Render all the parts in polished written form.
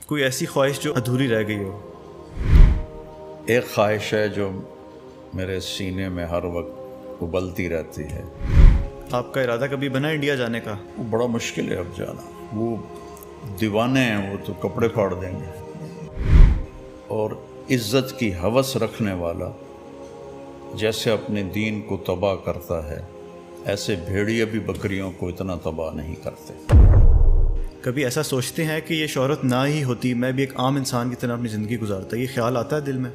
کوئی ایسی خواہش جو ادھوری رہ گئی ہو؟ ایک خواہش ہے جو میرے سینے میں ہر وقت ابلتی رہتی ہے۔ آپ کا ارادہ کبھی بنا انڈیا جانے کا؟ وہ بڑا مشکل ہے اب جانا، وہ دیوانے ہیں، وہ تو کپڑے پھاڑ دیں گے۔ اور عزت کی ہوس رکھنے والا جیسے اپنے دین کو تباہ کرتا ہے، ایسے بھیڑیے بھی بکریوں کو اتنا تباہ نہیں کرتے۔ کبھی ایسا سوچتے ہیں کہ یہ شہرت نہ ہی ہوتی میں بھی ایک عام انسان کی طرح اپنی زندگی گزارتا؟ یہ خیال آتا ہے دل میں؟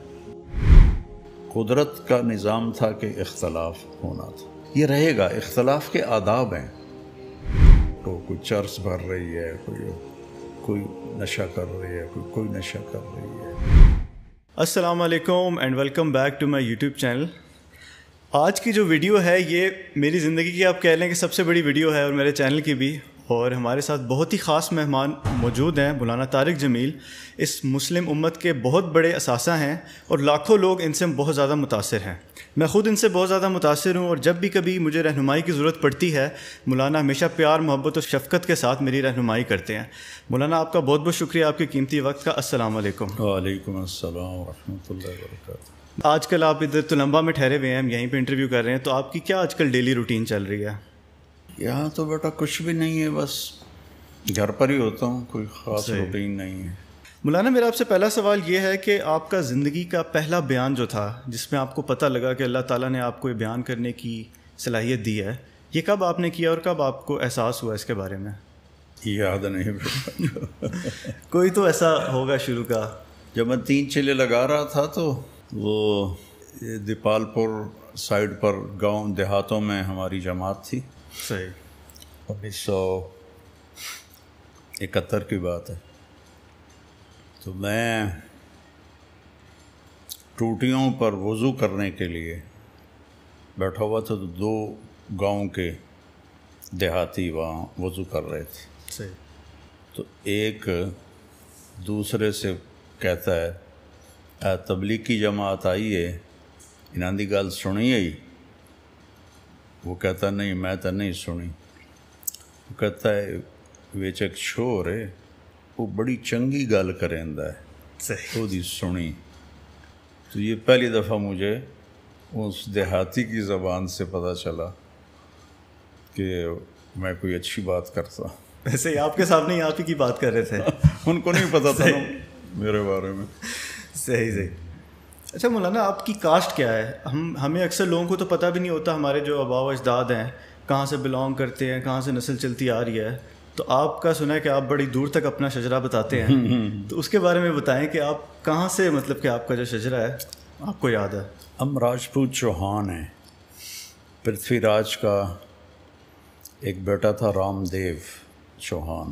قدرت کا نظام تھا کہ اختلاف ہونا تھا، یہ رہے گا۔ اختلاف کے آداب ہیں، تو کوئی چرس بھر رہی ہے، کوئی نشہ کر رہی ہے، کوئی نشہ کر رہی ہے۔ السلام علیکم and welcome back to my YouTube channel. آج کی جو ویڈیو ہے یہ میری زندگی کی آپ کہہ لیں کہ سب سے بڑی ویڈیو ہے، اور میرے چینل کی بھی۔ اور ہمارے ساتھ بہت ہی خاص مہمان موجود ہیں، مولانا طارق جمیل۔ اس مسلم امت کے بہت بڑے اثاثہ ہیں اور لاکھوں لوگ ان سے بہت زیادہ متاثر ہیں۔ میں خود ان سے بہت زیادہ متاثر ہوں، اور جب بھی کبھی مجھے رہنمائی کی ضرورت پڑتی ہے، مولانا ہمیشہ پیار، محبت اور شفقت کے ساتھ میری رہنمائی کرتے ہیں۔ مولانا آپ کا بہت بہت شکریہ آپ کے قیمتی وقت کا۔ السلام علیکم۔ وعلیکم السلام ورحمۃ اللہ وبرکاتہ۔ آج کل آپ ادھر تلمبا میں ٹھہرے ہوئے ہیں، ہم یہیں پہ انٹرویو کر رہے ہیں، تو آپ کی کیا آج کل ڈیلی روٹین چل رہی ہے؟ یہاں تو بیٹا کچھ بھی نہیں ہے، بس گھر پر ہی ہوتا ہوں، کوئی خاص روٹین نہیں ہے۔ مولانا میرا آپ سے پہلا سوال یہ ہے کہ آپ کا زندگی کا پہلا بیان جو تھا، جس میں آپ کو پتہ لگا کہ اللہ تعالیٰ نے آپ کو یہ بیان کرنے کی صلاحیت دی ہے، یہ کب آپ نے کیا اور کب آپ کو احساس ہوا اس کے بارے میں؟ یاد نہیں بیٹا۔ کوئی تو ایسا ہوگا شروع کا۔ جب میں 3 چلے لگا رہا تھا تو وہ دیپال پور سائڈ پر گاؤں دیہاتوں میں ہماری جماعت تھی۔ صحیح۔ 1971 کی بات ہے۔ تو میں ٹوٹیوں پر وضو کرنے کے لیے بیٹھا ہوا تھا، تو 2 گاؤں کے دیہاتی وہاں وضو کر رہے تھے۔ صحیح۔ تو ایک دوسرے سے کہتا ہے، تبلیغ کی جماعت آئی ہے، انہاں دی گل سنی ہے؟ وہ کہتا نہیں، میں تو نہیں سنی۔ وہ کہتا ہے ویچ ایک شور ہے، وہ بڑی چنگی گل کریندا ہے، صحیح۔ وہ دی سنی۔ تو یہ پہلی دفعہ مجھے اس دیہاتی کی زبان سے پتہ چلا کہ میں کوئی اچھی بات کرتا۔ ویسے آپ کے سامنے ہی آپ ہی کی بات کر رہے تھے، ان کو نہیں پتہ تھا نا میرے بارے میں۔ صحیح صحیح۔ اچھا مولانا، آپ کی کاسٹ کیا ہے؟ ہمیں اکثر لوگوں کو تو پتہ بھی نہیں ہوتا، ہمارے جو آباء و اجداد ہیں کہاں سے بلانگ کرتے ہیں، کہاں سے نسل چلتی آ رہی ہے۔ تو آپ کا سنا ہے کہ آپ بڑی دور تک اپنا شجرہ بتاتے ہیں، تو اس کے بارے میں بتائیں کہ آپ کہاں سے، مطلب کہ آپ کا جو شجرہ ہے آپ کو یاد ہے؟ ہم راجپوت چوہان ہیں۔ پرتھوی راج کا ایک بیٹا تھا رام دیو چوہان۔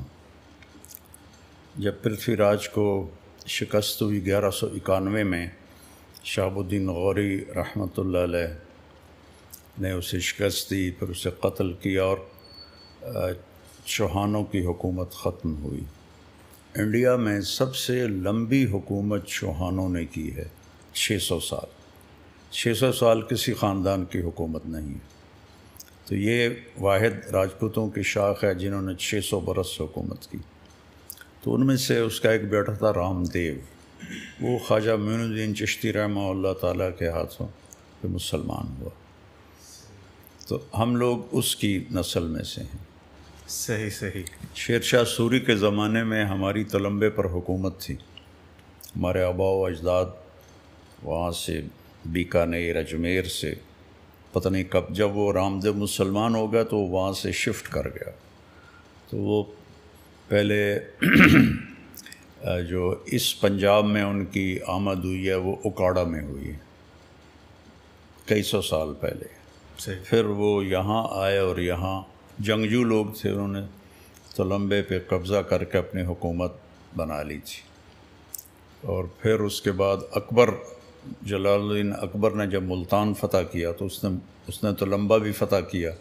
جب پرتھوی راج کو شکست ہوئی 1191 میں، شہاب الدین غوری رحمۃ اللہ علیہ نے اسے شکست دی، پھر اسے قتل کیا اور چوہانوں کی حکومت ختم ہوئی۔ انڈیا میں سب سے لمبی حکومت چوہانوں نے کی ہے، 600 سال۔ 600 سال کسی خاندان کی حکومت نہیں ہے۔ تو یہ واحد راجپوتوں کی شاخ ہے جنہوں نے 600 برس حکومت کی۔ تو ان میں سے اس کا ایک بیٹا تھا رام دیو، وہ خواجہ معین الدین چشتی رحمہ اللہ تعالیٰ کے ہاتھوں پہ مسلمان ہوا۔ تو ہم لوگ اس کی نسل میں سے ہیں۔ صحیح صحیح۔ شیر شاہ سوری کے زمانے میں ہماری تلمبے پر حکومت تھی۔ ہمارے آباء و اجداد وہاں سے بیکانیر، اجمیر سے، پتہ نہیں کب، جب وہ رام دیو مسلمان ہو گیا تو وہاں سے شفٹ کر گیا۔ تو وہ پہلے جو اس پنجاب میں ان کی آمد ہوئی ہے وہ اکاڑا میں ہوئی ہے، کئی سو سال پہلے۔ پھر وہ یہاں آئے اور یہاں جنگجو لوگ تھے، انہوں نے تلمبے پہ قبضہ کر کے اپنی حکومت بنا لی تھی۔ اور پھر اس کے بعد اکبر، جلال الدین اکبر نے جب ملتان فتح کیا تو اس نے تلمبا بھی فتح کیا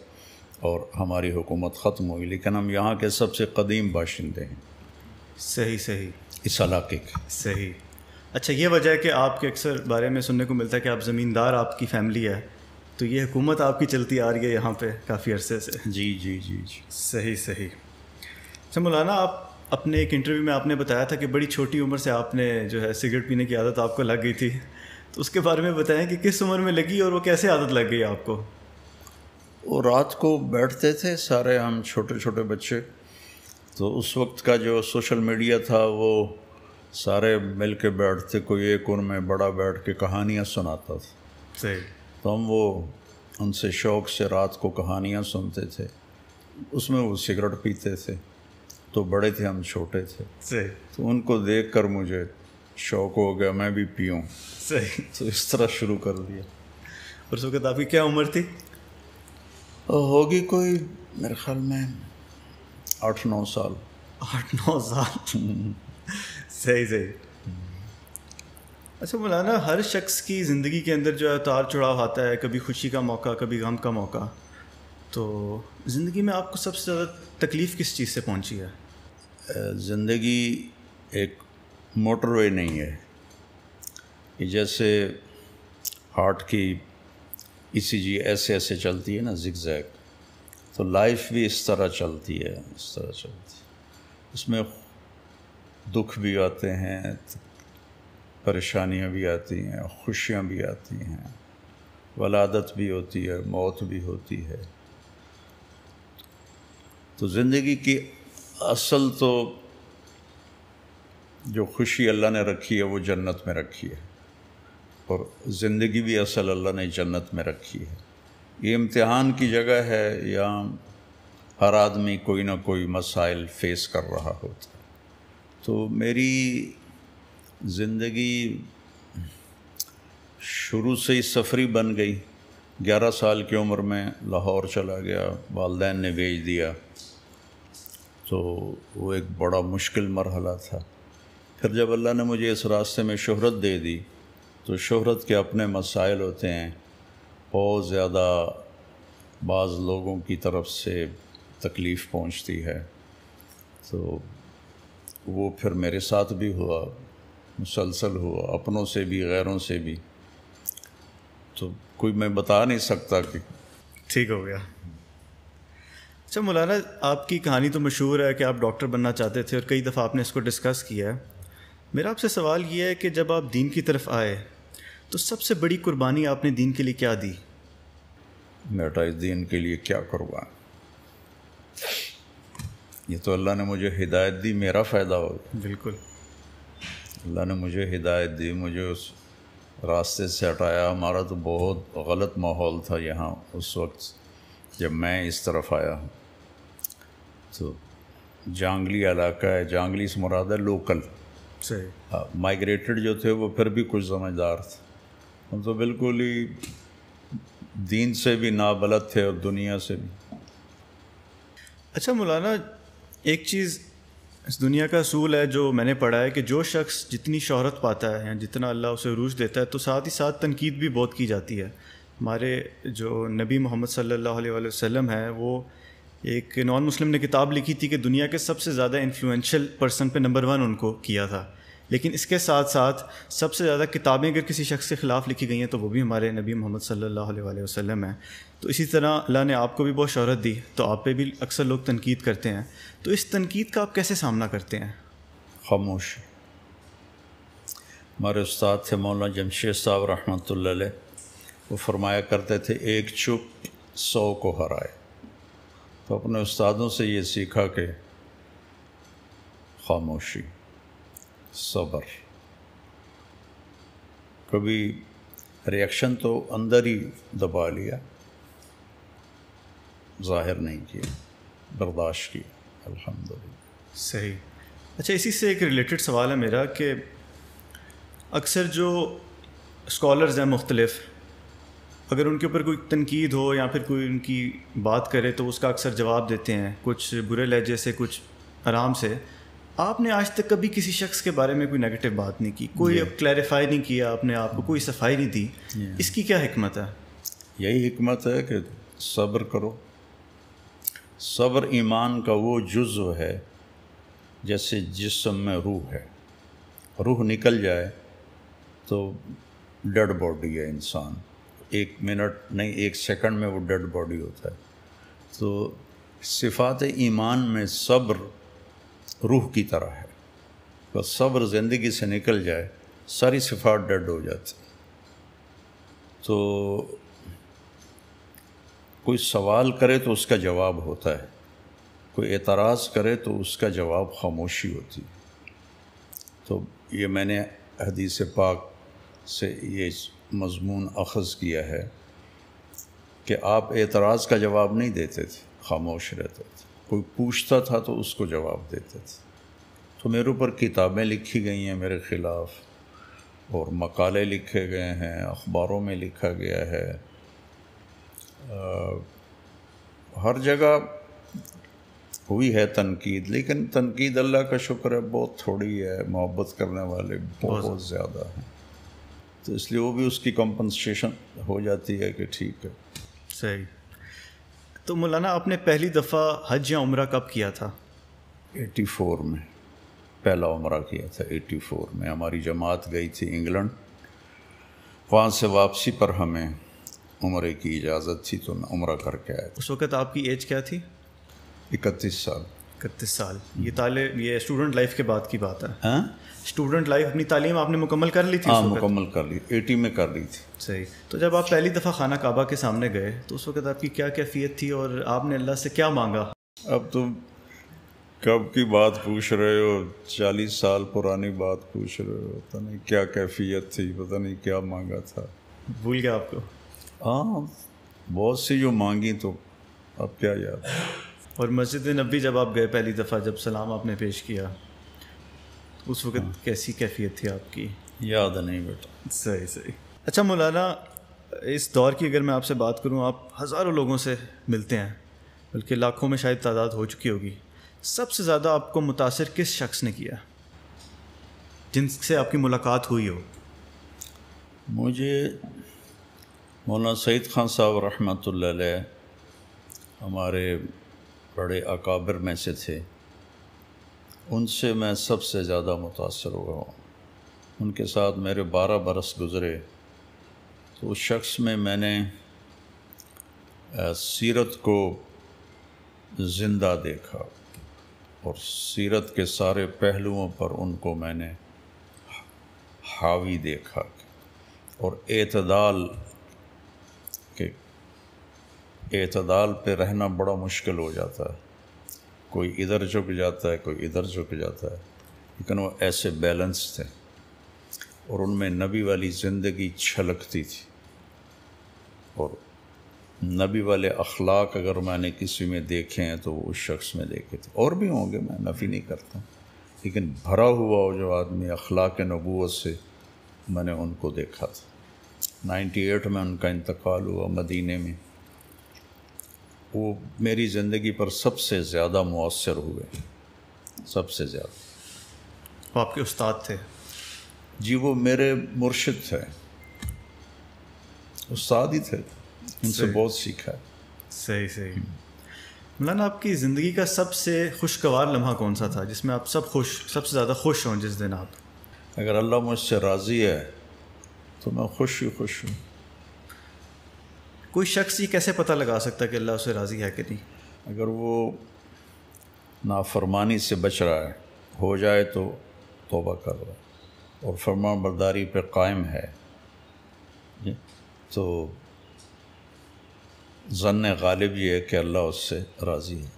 اور ہماری حکومت ختم ہوئی، لیکن ہم یہاں کے سب سے قدیم باشندے ہیں۔ صحیح صحیح۔ اس علاقے کے۔ صحیح۔ اچھا، یہ وجہ ہے کہ آپ کے اکثر بارے میں سننے کو ملتا ہے کہ آپ زمیندار، آپ کی فیملی ہے، تو یہ حکومت آپ کی چلتی آ رہی ہے یہاں پہ کافی عرصے سے۔ جی جی جی جی۔ صحیح صحیح۔ اچھا مولانا، آپ اپنے ایک انٹرویو میں آپ نے بتایا تھا کہ بڑی چھوٹی عمر سے آپ نے جو ہے سگریٹ پینے کی عادت آپ کو لگ گئی تھی، تو اس کے بارے میں بتائیں کہ کس عمر میں لگی اور وہ کیسے عادت لگ گئی آپ کو؟ وہ رات کو بیٹھتے تھے سارے ہم چھوٹے چھوٹے بچے، تو اس وقت کا جو سوشل میڈیا تھا وہ سارے مل کے بیٹھتے، کوئی ایک ان میں بڑا بیٹھ کے کہانیاں سناتا تھا، صحیح. تو ہم وہ ان سے شوق سے رات کو کہانیاں سنتے تھے، اس میں وہ سگریٹ پیتے تھے، تو بڑے تھے ہم چھوٹے تھے، صحیح. تو ان کو دیکھ کر مجھے شوق ہو گیا میں بھی پیوں، صحیح. تو اس طرح شروع کر دیا. اور اس وقت آپ کی کیا عمر تھی؟ ہوگی کوئی میرے خیال میں 8-9 سال. 8-9 سال. صحیح صحیح. اچھا مولانا، ہر شخص کی زندگی کے اندر جو ہے اتار چڑھاؤ آتا ہے، کبھی خوشی کا موقع، کبھی غم کا موقع. تو زندگی میں آپ کو سب سے زیادہ تکلیف کس چیز سے پہنچی ہے؟ زندگی ایک موٹر وے نہیں ہے کہ جیسے ہارٹ کی ECG ایسے ایسے چلتی ہے نا زگ زیگ، تو لائف بھی اس طرح چلتی ہے، اس طرح چلتی ہے. اس میں دکھ بھی آتے ہیں، پریشانیاں بھی آتی ہیں، خوشیاں بھی آتی ہیں، ولادت بھی ہوتی ہے، موت بھی ہوتی ہے. تو زندگی کی اصل تو جو خوشی اللہ نے رکھی ہے وہ جنت میں رکھی ہے، اور زندگی بھی اصل اللہ نے جنت میں رکھی ہے. یہ امتحان کی جگہ ہے، یہاں ہر آدمی کوئی نہ کوئی مسائل فیس کر رہا ہوتا ہے. تو میری زندگی شروع سے ہی سفری بن گئی. 11 سال کی عمر میں لاہور چلا گیا، والدین نے بھیج دیا، تو وہ ایک بڑا مشکل مرحلہ تھا. پھر جب اللہ نے مجھے اس راستے میں شہرت دے دی، تو شہرت کے اپنے مسائل ہوتے ہیں، بہت زیادہ بعض لوگوں کی طرف سے تکلیف پہنچتی ہے. تو وہ پھر میرے ساتھ بھی ہوا، مسلسل ہوا، اپنوں سے بھی غیروں سے بھی. تو کوئی میں بتا نہیں سکتا کہ ٹھیک ہو گیا. اچھا مولانا، آپ کی کہانی تو مشہور ہے کہ آپ ڈاکٹر بننا چاہتے تھے اور کئی دفعہ آپ نے اس کو ڈسکس کیا ہے. میرا آپ سے سوال یہ ہے کہ جب آپ دین کی طرف آئے تو سب سے بڑی قربانی آپ نے دین کے لیے کیا دی؟ بیٹا اس دین کے لیے کیا کروں، یہ تو اللہ نے مجھے ہدایت دی، میرا فائدہ ہو گیا. بالکل. اللہ نے مجھے ہدایت دی، مجھے اس راستے سے ہٹایا. ہمارا تو بہت غلط ماحول تھا یہاں اس وقت جب میں اس طرف آیا ہوں. تو جانگلی علاقہ ہے، جانگلی سے مراد ہے لوکل. صحیح. مائگریٹڈ جو تھے وہ پھر بھی کچھ سمجھدار تھے، ہم تو بالکل ہی دین سے بھی نابلد تھے اور دنیا سے بھی. اچھا مولانا، ایک چیز اس دنیا کا اصول ہے جو میں نے پڑھا ہے کہ جو شخص جتنی شہرت پاتا ہے یا جتنا اللہ اسے عروج دیتا ہے تو ساتھ ہی ساتھ تنقید بھی بہت کی جاتی ہے. ہمارے جو نبی محمد صلی اللہ علیہ وآلہ وسلم ہے، وہ ایک نان مسلم نے کتاب لکھی تھی کہ دنیا کے سب سے زیادہ انفلوئنشل پرسن پہ نمبر 1 ان کو کیا تھا. لیکن اس کے ساتھ ساتھ سب سے زیادہ کتابیں اگر کسی شخص کے خلاف لکھی گئی ہیں تو وہ بھی ہمارے نبی محمد صلی اللہ علیہ وآلہ وسلم ہیں. تو اسی طرح اللہ نے آپ کو بھی بہت شہرت دی، تو آپ پہ بھی اکثر لوگ تنقید کرتے ہیں. تو اس تنقید کا آپ کیسے سامنا کرتے ہیں؟ خاموش. ہمارے استاد تھے مولانا جمشید صاحب رحمۃ اللہ علیہ، وہ فرمایا کرتے تھے ایک چپ 100 کو ہرائے. تو اپنے استادوں سے یہ سیکھا کہ خاموشی، صبر. کبھی ریئیکشن تو اندر ہی دبا لیا، ظاہر نہیں کیا، برداشت کی، الحمدللہ. صحیح. اچھا، اسی سے ایک ریلیٹڈ سوال ہے میرا کہ اکثر جو اسکالرز ہیں مختلف، اگر ان کے اوپر کوئی تنقید ہو یا پھر کوئی ان کی بات کرے تو اس کا اکثر جواب دیتے ہیں، کچھ برے لہجے سے، کچھ آرام سے. آپ نے آج تک کبھی کسی شخص کے بارے میں کوئی نیگیٹو بات نہیں کی، کوئی کلیریفائی نہیں کیا اپنے آپ کو، کوئی صفائی نہیں دی. اس کی کیا حکمت ہے؟ یہی حکمت ہے کہ صبر کرو. صبر ایمان کا وہ جزو ہے جیسے جسم میں روح ہے. روح نکل جائے تو ڈیڈ باڈی ہے انسان، 1 منٹ نہیں 1 سیکنڈ میں وہ ڈیڈ باڈی ہوتا ہے. تو صفات ایمان میں صبر روح کی طرح ہے، بس صبر زندگی سے نکل جائے ساری صفات ڈیڈ ہو جاتی۔ تو کوئی سوال کرے تو اس کا جواب ہوتا ہے، کوئی اعتراض کرے تو اس کا جواب خاموشی ہوتی۔ تو یہ میں نے حدیث پاک سے یہ مضمون اخذ کیا ہے کہ آپ اعتراض کا جواب نہیں دیتے تھے، خاموش رہتے تھے، کوئی پوچھتا تھا تو اس کو جواب دیتے تھے۔ تو میرے اوپر کتابیں لکھی گئی ہیں میرے خلاف، اور مقالے لکھے گئے ہیں، اخباروں میں لکھا گیا ہے، ہر جگہ ہوئی ہے تنقید، لیکن تنقید اللہ کا شکر ہے بہت تھوڑی ہے، محبت کرنے والے بہت زیادہ ہیں، تو اس لیے وہ بھی اس کی کمپنسیشن ہو جاتی ہے کہ ٹھیک ہے۔ صحیح۔ تو مولانا آپ نے پہلی دفعہ حج یا عمرہ کب کیا تھا؟ 84 میں پہلا عمرہ کیا تھا، 84 میں ہماری جماعت گئی تھی انگلینڈ، وہاں سے واپسی پر ہمیں عمرے کی اجازت تھی تو میں عمرہ کر کے آیا تھا۔ اس وقت آپ کی ایج کیا تھی؟ 31 سال۔ 31 سال، یہ اسٹوڈنٹ لائف کے بعد کی بات ہے؟ ہاں، اسٹوڈنٹ لائف، اپنی تعلیم آپ نے مکمل کر لی تھی؟ ہاں مکمل کر لی، 80 میں کر لی تھی۔ صحیح۔ تو جب آپ پہلی دفعہ خانہ کعبہ کے سامنے گئے تو اس وقت آپ کی کیا کیفیت تھی اور آپ نے اللہ سے کیا مانگا؟ اب تم کب کی بات پوچھ رہے ہو، 40 سال پرانی بات پوچھ رہے ہو، پتہ نہیں کیا کیفیت تھی، پتہ نہیں کیا مانگا تھا، بھول گیا آپ کو؟ ہاں بہت سی جو مانگی تو اب کیا یاد۔ اور مسجد نبی جب آپ گئے پہلی دفعہ، جب سلام آپ نے پیش کیا، اس وقت کیسی کیفیت تھی آپ کی؟ یاد نہیں بیٹا۔ صحیح۔ اچھا مولانا، اس دور کی اگر میں آپ سے بات کروں، آپ ہزاروں لوگوں سے ملتے ہیں، بلکہ لاکھوں میں شاید تعداد ہو چکی ہوگی، سب سے زیادہ آپ کو متاثر کس شخص نے کیا جن سے آپ کی ملاقات ہوئی ہو؟ مجھے مولانا سعید خان صاحب رحمۃ اللہ علیہ ہمارے بڑے اکابر میں سے تھے، ان سے میں سب سے زیادہ متاثر ہوا ہوں۔ ان کے ساتھ میرے 12 برس گزرے، تو اس شخص میں نے سیرت کو زندہ دیکھا، اور سیرت کے سارے پہلوؤں پر ان کو میں نے حاوی دیکھا، اور اعتدال پہ رہنا بڑا مشکل ہو جاتا ہے، کوئی ادھر جھک جاتا ہے، کوئی ادھر جھک جاتا ہے، لیکن وہ ایسے بیلنس تھے، اور ان میں نبی والی زندگی چھلکتی تھی، اور نبی والے اخلاق اگر میں نے کسی میں دیکھے ہیں تو وہ اس شخص میں دیکھے تھے، اور بھی ہوں گے، میں نفی نہیں کرتا، لیکن بھرا ہوا ہو جو آدمی اخلاق نبوت سے، میں نے ان کو دیکھا تھا۔ 98 میں ان کا انتقال ہوا مدینے میں، وہ میری زندگی پر سب سے زیادہ مؤثر ہوئے، سب سے زیادہ۔ وہ آپ کے استاد تھے؟ جی، وہ میرے مرشد تھے، استاد ہی تھے، ان سے بہت سیکھا ہے۔ صحیح۔ مولانا، آپ کی زندگی کا سب سے خوشگوار لمحہ کون سا تھا جس میں آپ سب سے زیادہ خوش ہوں جس دن آپ؟ اگر اللہ مجھ سے راضی ہے تو میں خوش ہی خوش ہوں۔ کوئی شخص یہ کیسے پتہ لگا سکتا ہے کہ اللہ اسے راضی ہے کہ نہیں؟ اگر وہ نافرمانی سے بچ رہا ہے، ہو جائے تو توبہ کر رہا ہے اور فرمان برداری پہ قائم ہے، تو ظن غالب یہ ہے کہ اللہ اس سے راضی ہے۔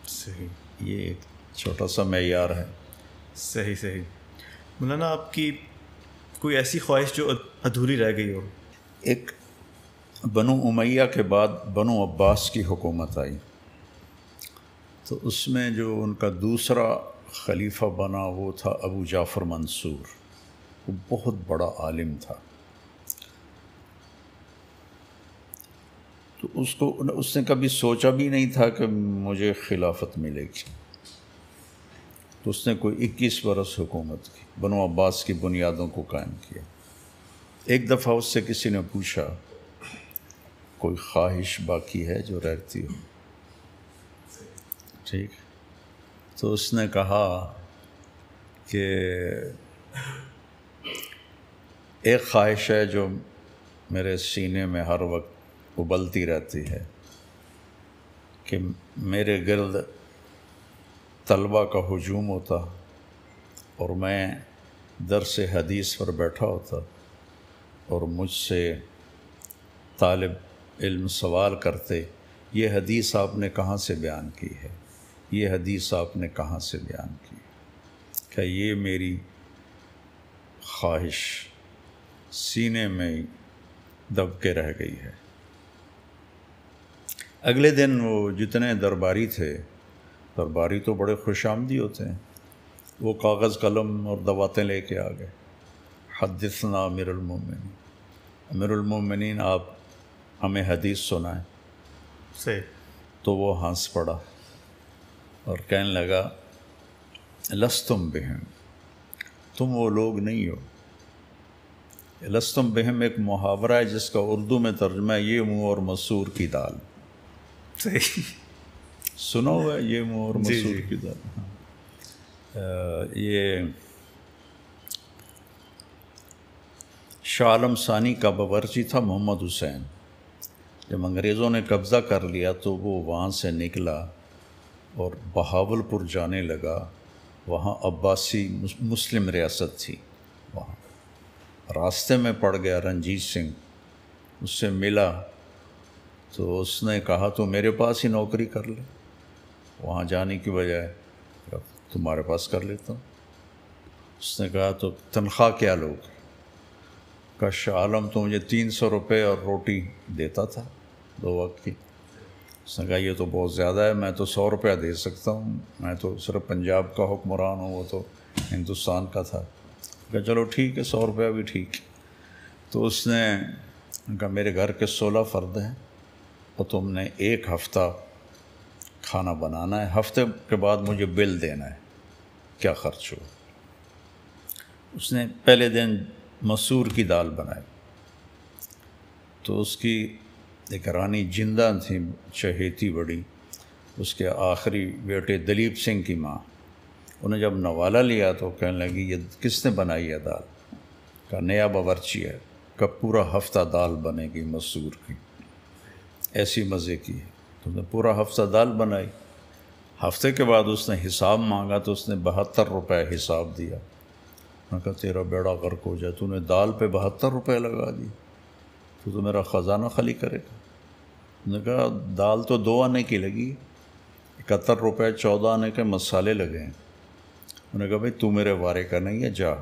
صحیح، یہ ایک چھوٹا سا معیار ہے۔ صحیح۔ مولانا، آپ کی کوئی ایسی خواہش جو ادھوری رہ گئی ہو؟ ایک بنو امیہ کے بعد بنو عباس کی حکومت آئی، تو اس میں جو ان کا دوسرا خلیفہ بنا وہ تھا ابو جعفر منصور، وہ بہت بڑا عالم تھا۔ تو اس نے کبھی سوچا بھی نہیں تھا کہ مجھے خلافت ملے گی، تو اس نے کوئی 21 برس حکومت کی، بنو عباس کی بنیادوں کو قائم کیا۔ ایک دفعہ اس سے کسی نے پوچھا کوئی خواہش باقی ہے جو رہتی ہو؟ ٹھیک، تو اس نے کہا کہ ایک خواہش ہے جو میرے سینے میں ہر وقت ابلتی رہتی ہے، کہ میرے گرد طلبہ کا ہجوم ہوتا اور میں درس حدیث پر بیٹھا ہوتا اور مجھ سے طالب علم سوال کرتے، یہ حدیث آپ نے کہاں سے بیان کی ہے، یہ حدیث آپ نے کہاں سے بیان کی؟ کہ یہ میری خواہش سینے میں دب کے رہ گئی ہے۔ اگلے دن وہ جتنے درباری تھے، درباری تو بڑے خوش آمدی ہوتے ہیں، وہ کاغذ قلم اور دواتیں لے کے آ گئے۔ حدثنا امیر المومنین، امیر المومنین آپ ہمیں حدیث سنائیں۔ صحیح۔ تو وہ ہنس پڑا اور کہنے لگا لستم بہم، تم وہ لوگ نہیں ہو۔ لستم بہم ایک محاورہ ہے جس کا اردو میں ترجمہ ہے یہ منہ اور مسور کی دال۔ صحیح، سنا ہوا ہے یہ منہ اور مسور کی دال؟ ہاں۔ یہ شاہ عالم ثانی کا باورچی تھا محمد حسین، جب انگریزوں نے قبضہ کر لیا تو وہ وہاں سے نکلا اور بہاولپور جانے لگا۔ وہاں عباسی مسلم ریاست تھی، وہاں راستے میں پڑ گیا رنجیت سنگھ، اس سے ملا تو اس نے کہا تو میرے پاس ہی نوکری کر لے، وہاں جانے کی بجائے تمہارے پاس کر لیتا ہوں۔ اس نے کہا تو تنخواہ کیا لوگ؟ کہا شاہ عالم تو مجھے 300 روپے اور روٹی دیتا تھا 2 وقت کی۔ اس نے کہا یہ تو بہت زیادہ ہے، میں تو 100 روپیہ دے سکتا ہوں، میں تو صرف پنجاب کا حکمران ہوں، وہ تو ہندوستان کا تھا۔ کہا چلو ٹھیک ہے، 100 روپیہ بھی ٹھیک۔ تو اس نے کہا میرے گھر کے 16 فرد ہیں اور تم نے 1 ہفتہ کھانا بنانا ہے، ہفتے کے بعد مجھے بل دینا ہے کیا خرچ ہو۔ اس نے پہلے دن مسور کی دال بنائی، تو اس کی ایک رانی جندہ تھی چہیتی بڑی، اس کے آخری بیٹے دلیپ سنگھ کی ماں، انہیں جب نوالا لیا تو کہنے لگی یہ کس نے بنائی ہے دال؟ کہا نیا باورچی ہے، کہ پورا ہفتہ دال بنے گی مسور کی، ایسی مزے کی ہے۔ تو نے پورا ہفتہ دال بنائی، ہفتے کے بعد اس نے حساب مانگا تو اس نے 72 روپے حساب دیا۔ میں کہا تیرا بیڑا غرق ہو جائے، تو نے دال پہ 72 روپے لگا دی، تو میرا خزانہ خالی کرے گا۔ نے کہا دال تو 2 آنے کی لگی، 71 روپے 14 آنے کے مسالے لگے ہیں۔ انہوں نے کہا بھائی تو میرے وارے کا نہیں ہے، جا۔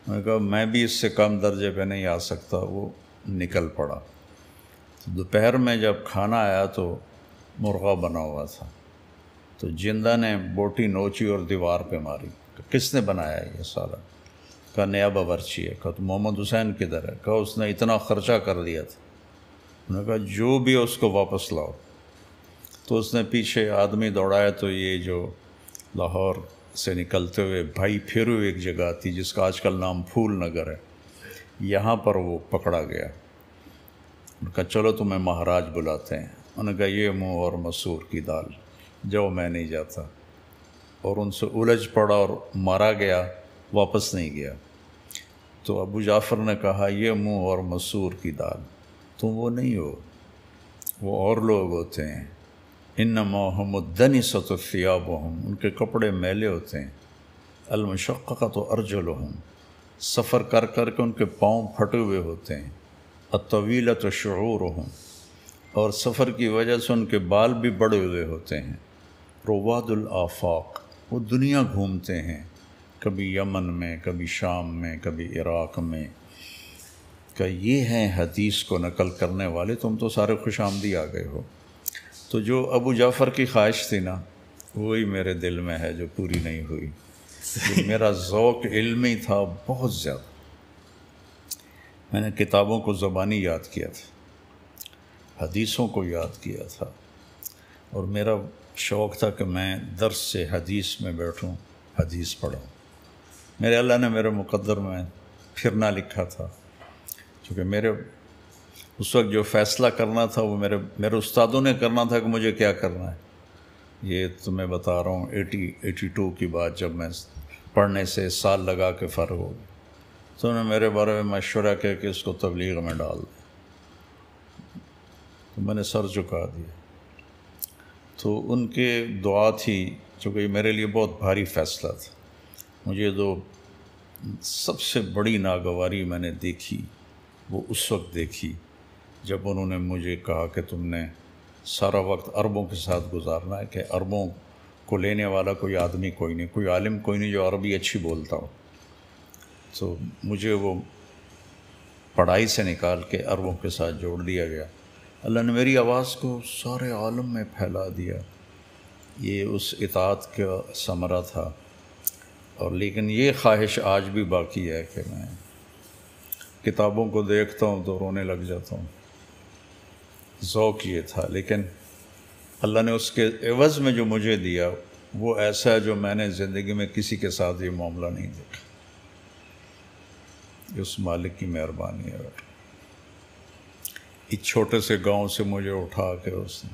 میں نے کہا میں بھی اس سے کم درجے پہ نہیں آ سکتا، وہ نکل پڑا۔ دوپہر میں جب کھانا آیا تو مرغا بنا ہوا تھا، تو جندہ نے بوٹی نوچی اور دیوار پہ ماری۔ کس نے بنایا ہے یہ سارا؟ کہا نیا باورچی ہے۔ کہا تو محمد حسین کدھر ہے؟ کہا اس نے اتنا خرچہ کر دیا تھا۔ انہوں نے کہا جو بھی اس کو واپس لاؤ۔ تو اس نے پیچھے آدمی دوڑایا تو یہ جو لاہور سے نکلتے ہوئے بھائی پھیرو ایک جگہ تھی جس کا آج کل نام پھول نگر ہے، یہاں پر وہ پکڑا گیا۔ انہوں نے کہا چلو تمہیں مہاراج بلاتے ہیں۔ انہوں نے کہا یہ منہ اور مسور کی دال، جو میں نہیں جاتا، اور ان سے الجھ پڑا اور مارا گیا، واپس نہیں گیا۔ تو ابو جعفر نے کہا یہ منہ اور مسور کی دال، تم وہ نہیں ہو، وہ اور لوگ ہوتے ہیں۔ انما هم الدنسۃ ثیابهم، ان کے کپڑے میلے ہوتے ہیں۔ المشققۃ ارجلهم، سفر کر کر کے ان کے پاؤں پھٹے ہوئے ہوتے ہیں۔ الطویلۃ شعورهم، اور سفر کی وجہ سے ان کے بال بھی بڑے ہوئے ہوتے ہیں۔ رواد الآفاق، وہ دنیا گھومتے ہیں، کبھی یمن میں، کبھی شام میں، کبھی عراق میں۔ کہ یہ ہیں حدیث کو نقل کرنے والے، تم تو سارے خوش آمدی آ گئے ہو۔ تو جو ابو جعفر کی خواہش تھی نا، وہی میرے دل میں ہے جو پوری نہیں ہوئی۔ میرا ذوق علمی تھا بہت زیادہ، میں نے کتابوں کو زبانی یاد کیا تھا، حدیثوں کو یاد کیا تھا، اور میرا شوق تھا کہ میں درس سے حدیث میں بیٹھوں، حدیث پڑھوں۔ میرے اللہ نے میرے مقدر میں پھرنا لکھا تھا، چونکہ میرے اس وقت جو فیصلہ کرنا تھا وہ میرے استادوں نے کرنا تھا کہ مجھے کیا کرنا ہے۔ یہ تو میں بتا رہا ہوں 82 کی بات، جب میں پڑھنے سے سال لگا کے فارغ ہو گیا، تو انہوں نے میرے بارے میں مشورہ کیا کہ اس کو تبلیغ میں ڈال دیں، تو میں نے سر جھکا دیا۔ تو ان کے دعا تھی چونکہ یہ میرے لیے بہت بھاری فیصلہ تھا. مجھے جو سب سے بڑی ناگواری میں نے دیکھی وہ اس وقت دیکھی جب انہوں نے مجھے کہا کہ تم نے سارا وقت عربوں کے ساتھ گزارنا ہے، کہ عربوں کو لینے والا کوئی آدمی کوئی نہیں، کوئی عالم کوئی نہیں جو عربی اچھی بولتا ہو. تو مجھے وہ پڑھائی سے نکال کے عربوں کے ساتھ جوڑ دیا گیا. اللہ نے میری آواز کو سارے عالم میں پھیلا دیا. یہ اس اطاعت کا ثمرہ تھا. اور لیکن یہ خواہش آج بھی باقی ہے کہ میں کتابوں کو دیکھتا ہوں تو رونے لگ جاتا ہوں. ذوق یہ تھا، لیکن اللہ نے اس کے عوض میں جو مجھے دیا وہ ایسا ہے جو میں نے زندگی میں کسی کے ساتھ یہ معاملہ نہیں دیکھا. یہ اس مالک کی مہربانی ہے. ایک چھوٹے سے گاؤں سے مجھے اٹھا کے اس نے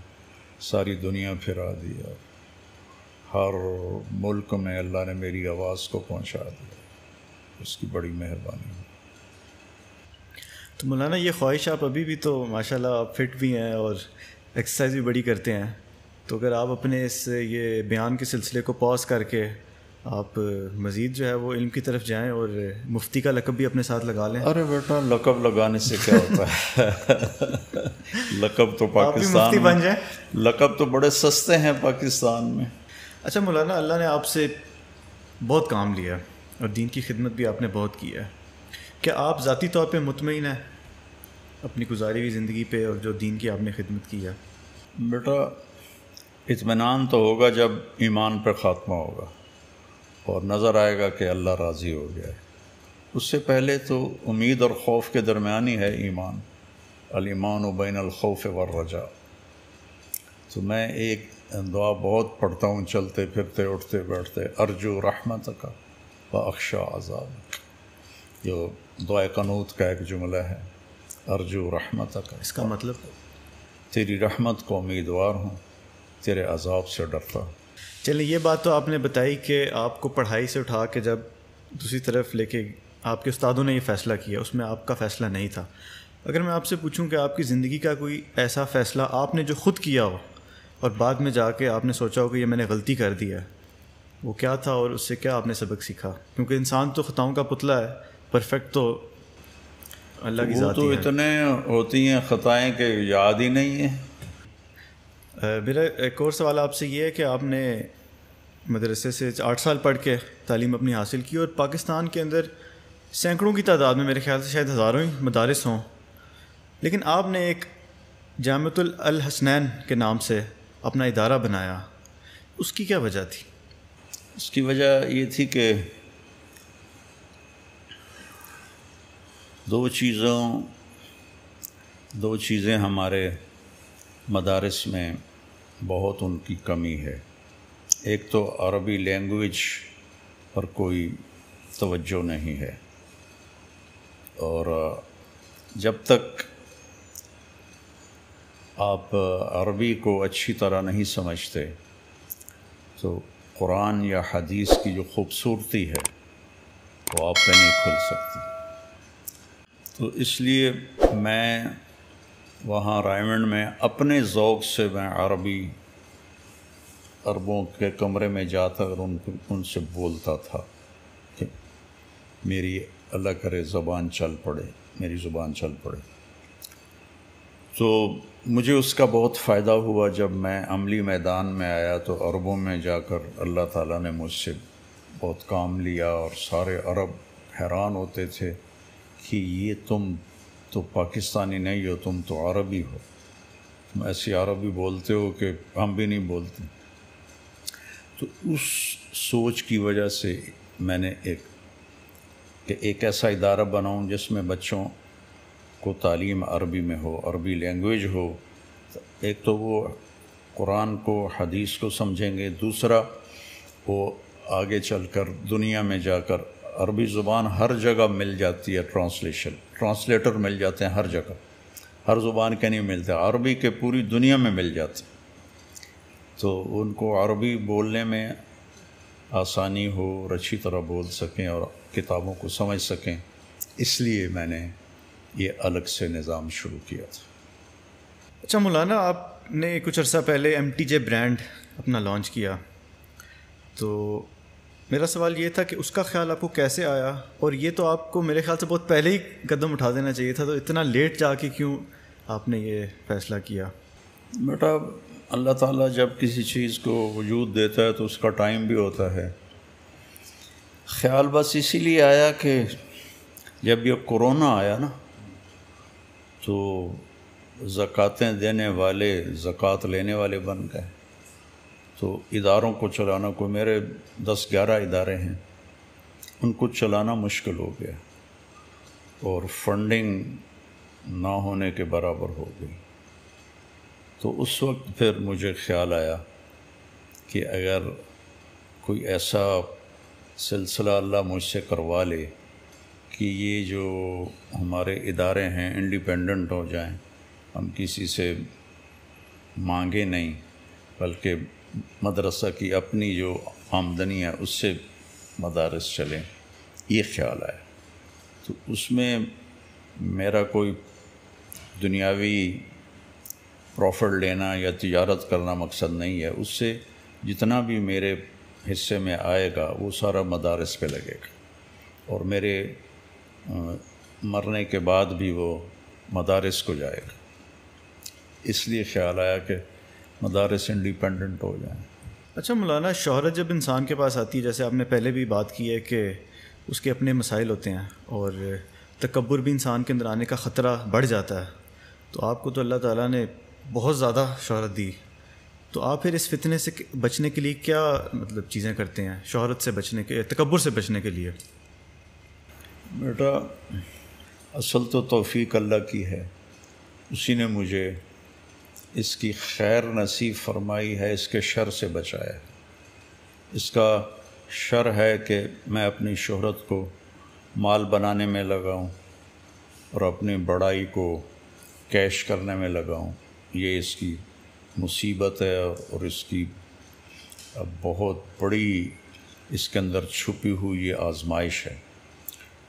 ساری دنیا پھرا دیا. ہر ملک میں اللہ نے میری آواز کو پہنچا دیا. اس کی بڑی مہربانی ہے. تو مولانا یہ خواہش آپ ابھی بھی تو ماشاءاللہ آپ فٹ بھی ہیں اور ایکسرسائز بھی بڑی کرتے ہیں، تو اگر آپ اپنے اس یہ بیان کے سلسلے کو پاز کر کے آپ مزید جو ہے وہ علم کی طرف جائیں اور مفتی کا لقب بھی اپنے ساتھ لگا لیں. ارے بیٹا لقب لگانے سے کیا ہوتا ہے؟ لقب تو پاکستان مفتی بن جائیں. لقب تو بڑے سستے ہیں پاکستان میں. اچھا مولانا، اللہ نے آپ سے بہت کام لیا اور دین کی خدمت بھی آپ نے بہت کی ہے. کیا آپ ذاتی طور پہ مطمئن ہیں اپنی گزاری ہوئی زندگی پہ اور جو دین کی آپ نے خدمت کی ہے؟ بیٹا اطمینان تو ہوگا جب ایمان پہ خاتمہ ہوگا اور نظر آئے گا کہ اللہ راضی ہو گیا ہے. اس سے پہلے تو امید اور خوف کے درمیان ہی ہے ایمان. الایمان بین الخوف والرجاء. تو میں ایک دعا بہت پڑھتا ہوں چلتے پھرتے اٹھتے بیٹھتے، ارجو رحمتک واخشی عذابک. جو دعائے قنوت کا ایک جملہ ہے، ارجو رحمتک. اس کا مطلب تیری رحمت کو امیدوار ہوں، تیرے عذاب سے ڈرتا ہوں. چلیں، یہ بات تو آپ نے بتائی کہ آپ کو پڑھائی سے اٹھا کے جب دوسری طرف لے کے آپ کے استادوں نے یہ فیصلہ کیا، اس میں آپ کا فیصلہ نہیں تھا. اگر میں آپ سے پوچھوں کہ آپ کی زندگی کا کوئی ایسا فیصلہ آپ نے جو خود کیا ہو اور بعد میں جا کے آپ نے سوچا ہو کہ یہ میں نے غلطی کر دی ہے، وہ کیا تھا اور اس سے کیا آپ نے سبق سیکھا؟ کیونکہ انسان تو خطاؤں کا پتلا ہے، پرفیکٹ تو اللہ کی ذات ہی ہے. وہ تو اتنے ہوتی ہیں خطائیں کہ یاد ہی نہیں ہیں. میرا ایک اور سوال آپ سے یہ ہے کہ آپ نے مدرسے سے 8 سال پڑھ کے تعلیم اپنی حاصل کی اور پاکستان کے اندر سینکڑوں کی تعداد میں، میرے خیال سے شاید ہزاروں ہی مدارس ہوں، لیکن آپ نے ایک جامعۃ الحسنین کے نام سے اپنا ادارہ بنایا. اس کی کیا وجہ تھی؟ اس کی وجہ یہ تھی کہ دو چیزیں ہمارے مدارس میں بہت ان کی کمی ہے. ایک تو عربی لینگویج پر کوئی توجہ نہیں ہے، اور جب تک آپ عربی کو اچھی طرح نہیں سمجھتے تو قرآن یا حدیث کی جو خوبصورتی ہے وہ آپ پہ نہیں کھل سکتی. تو اس لیے میں وہاں رائمنڈ میں اپنے ذوق سے میں عربوں کے کمرے میں جاتا اور ان سے بولتا تھا کہ میری اللہ کرے میری زبان چل پڑے. تو مجھے اس کا بہت فائدہ ہوا. جب میں عملی میدان میں آیا تو عربوں میں جا کر اللہ تعالیٰ نے مجھ سے بہت کام لیا، اور سارے عرب حیران ہوتے تھے کہ یہ تم تو پاکستانی نہیں ہو، تم تو عربی ہو، تم ایسی عربی بولتے ہو کہ ہم بھی نہیں بولتے. تو اس سوچ کی وجہ سے میں نے ایک ایسا ادارہ بناؤں جس میں بچوں کو تعلیم عربی میں ہو، عربی لینگویج ہو. ایک تو وہ قرآن کو حدیث کو سمجھیں گے، دوسرا وہ آگے چل کر دنیا میں جا کر عربی زبان ہر جگہ مل جاتی ہے، ٹرانسلیٹر مل جاتے ہیں ہر جگہ، ہر زبان کے نہیں ملتے، عربی کے پوری دنیا میں مل جاتے، تو ان کو عربی بولنے میں آسانی ہو اور اچھی طرح بول سکیں اور کتابوں کو سمجھ سکیں. اس لیے میں نے یہ الگ سے نظام شروع کیا تھا. اچھا مولانا، آپ نے کچھ عرصہ پہلے MTJ برانڈ اپنا لانچ کیا. تو میرا سوال یہ تھا کہ اس کا خیال آپ کو کیسے آیا، اور یہ تو آپ کو میرے خیال سے بہت پہلے ہی قدم اٹھا دینا چاہیے تھا، تو اتنا لیٹ جا کے کیوں آپ نے یہ فیصلہ کیا؟ بیٹا اللہ تعالیٰ جب کسی چیز کو وجود دیتا ہے تو اس کا ٹائم بھی ہوتا ہے. خیال بس اسی لیے آیا کہ جب یہ کورونا آیا نا تو زکوٰۃیں دینے والے زکوٰۃ لینے والے بن گئے، تو اداروں کو چلانا، کوئی میرے 10-11 ادارے ہیں، ان کو چلانا مشکل ہو گیا اور فنڈنگ نہ ہونے کے برابر ہو گئی. تو اس وقت پھر مجھے خیال آیا کہ اگر کوئی ایسا سلسلہ اللہ مجھ سے کروا لے کہ یہ جو ہمارے ادارے ہیں انڈیپینڈنٹ ہو جائیں، ہم کسی سے مانگے نہیں بلکہ مدرسہ کی اپنی جو آمدنی ہے اس سے مدارس چلیں، یہ خیال آیا. تو اس میں میرا کوئی دنیاوی پروفٹ لینا یا تجارت کرنا مقصد نہیں ہے. اس سے جتنا بھی میرے حصے میں آئے گا وہ سارا مدارس پہ لگے گا، اور میرے مرنے کے بعد بھی وہ مدارس کو جائے گا. اس لیے خیال آیا کہ مدارس انڈیپینڈنٹ ہو جائیں. اچھا مولانا، شہرت جب انسان کے پاس آتی ہے، جیسے آپ نے پہلے بھی بات کی ہے کہ اس کے اپنے مسائل ہوتے ہیں اور تکبر بھی انسان کے اندر آنے کا خطرہ بڑھ جاتا ہے، تو آپ کو تو اللہ تعالیٰ نے بہت زیادہ شہرت دی، تو آپ پھر اس فتنے سے بچنے کے لیے کیا مطلب چیزیں کرتے ہیں، شہرت سے بچنے کے، تکبر سے بچنے کے لیے؟ بیٹا اصل تو توفیق اللہ کی ہے، اسی نے مجھے اس کی خیر نصیب فرمائی ہے، اس کے شر سے بچایا ہے. اس کا شر ہے کہ میں اپنی شہرت کو مال بنانے میں لگاؤں اور اپنی بڑائی کو کیش کرنے میں لگاؤں. یہ اس کی مصیبت ہے اور اس کی بہت بڑی اس کے اندر چھپی ہوئی یہ آزمائش ہے.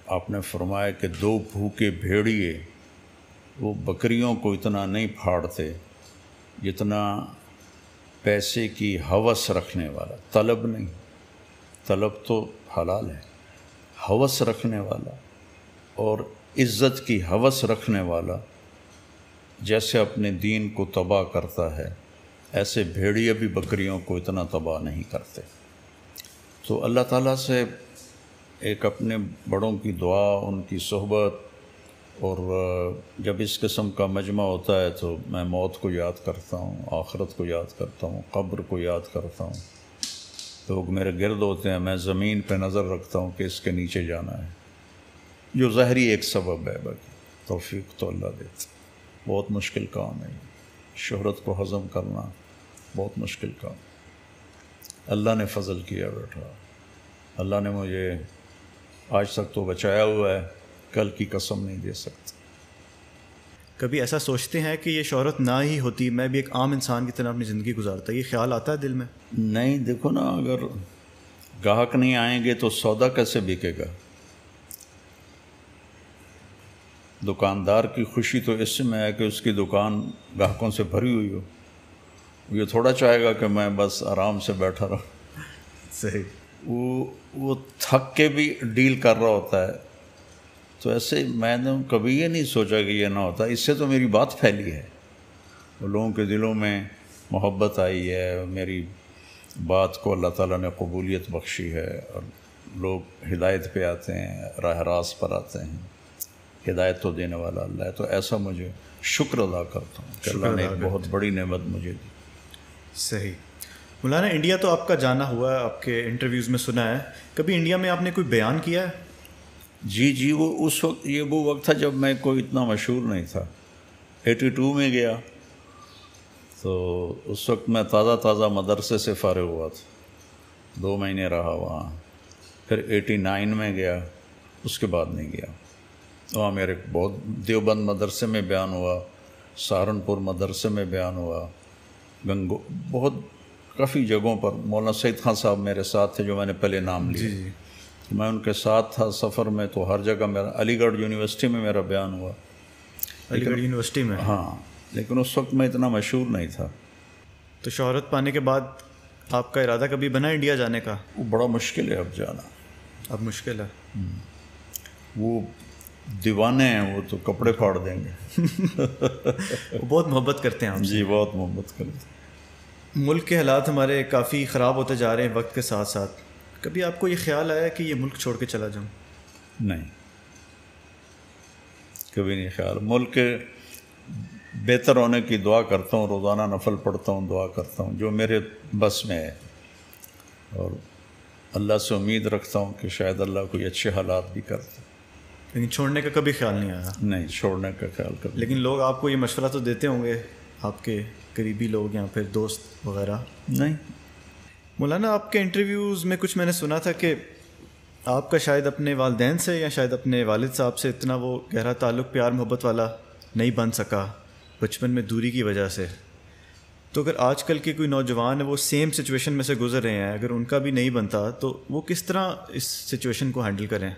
آپ نے فرمایا کہ 2 بھوکے بھیڑیے وہ بکریوں کو اتنا نہیں پھاڑتے جتنا پیسے کی ہوس رکھنے والا، طلب نہیں، طلب تو حلال ہے، ہوس رکھنے والا اور عزت کی ہوس رکھنے والا جیسے اپنے دین کو تباہ کرتا ہے، ایسے بھیڑیے بھی بکریوں کو اتنا تباہ نہیں کرتے. تو اللہ تعالیٰ سے ایک اپنے بڑوں کی دعا، ان کی صحبت، اور جب اس قسم کا مجمع ہوتا ہے تو میں موت کو یاد کرتا ہوں، آخرت کو یاد کرتا ہوں، قبر کو یاد کرتا ہوں. لوگ میرے گرد ہوتے ہیں، میں زمین پہ نظر رکھتا ہوں کہ اس کے نیچے جانا ہے، جو ظاہری ایک سبب ہے، باقی توفیق تو اللہ دیتا. بہت مشکل کام ہے، شہرت کو ہضم کرنا بہت مشکل کام. اللہ نے فضل کیا بیٹا، اللہ نے مجھے آج تک تو بچایا ہوا ہے، کل کی قسم نہیں دے سکتا. کبھی ایسا سوچتے ہیں کہ یہ شہرت نہ ہی ہوتی میں بھی ایک عام انسان کی طرح اپنی زندگی گزارتا؟ یہ خیال آتا ہے دل میں؟ نہیں، دیکھو نا، اگر گاہک نہیں آئیں گے تو سودا کیسے بکے گا؟ دکاندار کی خوشی تو اس میں ہے کہ اس کی دکان گاہکوں سے بھری ہوئی ہو. یہ تھوڑا چاہے گا کہ میں بس آرام سے بیٹھا رہوں. صحیح. وہ تھک کے بھی ڈیل کر رہا ہوتا ہے. تو ایسے میں نے کبھی یہ نہیں سوچا کہ یہ نہ ہوتا. اس سے تو میری بات پھیلی ہے، لوگوں کے دلوں میں محبت آئی ہے، میری بات کو اللہ تعالیٰ نے قبولیت بخشی ہے، اور لوگ ہدایت پہ آتے ہیں، راہ راست پر آتے ہیں. ہدایت تو دینے والا اللہ ہے. تو ایسا مجھے شکر ادا کرتا ہوں کہ اللہ نے ایک بہت بڑی نعمت مجھے دی. صحیح. مولانا، انڈیا تو آپ کا جانا ہوا ہے، آپ کے انٹرویوز میں سنا ہے، کبھی انڈیا میں آپ نے کوئی بیان کیا ہے؟ جی، وہ اس وقت، یہ وہ وقت تھا جب میں کوئی اتنا مشہور نہیں تھا. 82 میں گیا تو اس وقت میں تازہ مدرسے سے فارغ ہوا تھا، 2 مہینے رہا وہاں. پھر 89 میں گیا، اس کے بعد نہیں گیا. وہاں میرے بہت دیوبند مدرسے میں بیان ہوا، سہارنپور مدرسے میں بیان ہوا، بہت کافی جگہوں پر. مولانا سعید خان صاحب میرے ساتھ تھے جو میں نے پہلے نام لیا. جی. میں ان کے ساتھ تھا سفر میں، تو ہر جگہ میرا، علی گڑھ یونیورسٹی میں میرا بیان ہوا. علی گڑھ یونیورسٹی میں؟ ہاں، لیکن اس وقت میں اتنا مشہور نہیں تھا. تو شہرت پانے کے بعد آپ کا ارادہ کبھی بنا انڈیا جانے کا؟ وہ بڑا مشکل ہے اب جانا، اب مشکل ہے. وہ دیوانے ہیں، وہ تو کپڑے پھاڑ دیں گے. وہ بہت محبت کرتے ہیں آپ سے. جی بہت محبت کرتے ہیں. ملک کے حالات ہمارے کافی خراب ہوتے جا رہے ہیں وقت کے ساتھ ساتھ. کبھی آپ کو یہ خیال آیا کہ یہ ملک چھوڑ کے چلا جاؤں؟ نہیں، کبھی نہیں خیال. ملک کے بہتر ہونے کی دعا کرتا ہوں، روزانہ نفل پڑھتا ہوں، دعا کرتا ہوں جو میرے بس میں ہے، اور اللہ سے امید رکھتا ہوں کہ شاید اللہ کوئی اچھے حالات بھی کرتا. لیکن چھوڑنے کا کبھی خیال نہیں آیا؟ نہیں، چھوڑنے کا خیال کر. لیکن لوگ آپ کو یہ مشورہ تو دیتے ہوں گے، آپ کے قریبی لوگ یا پھر دوست وغیرہ؟ نہیں. مولانا آپ کے انٹرویوز میں کچھ میں نے سنا تھا کہ آپ کا شاید اپنے والدین سے یا شاید اپنے والد صاحب سے اتنا وہ گہرا تعلق پیار محبت والا نہیں بن سکا بچپن میں دوری کی وجہ سے. تو اگر آج کل کے کوئی نوجوان ہے وہ سیم سچویشن میں سے گزر رہے ہیں، اگر ان کا بھی نہیں بنتا تو وہ کس طرح اس سچویشن کو ہینڈل کریں؟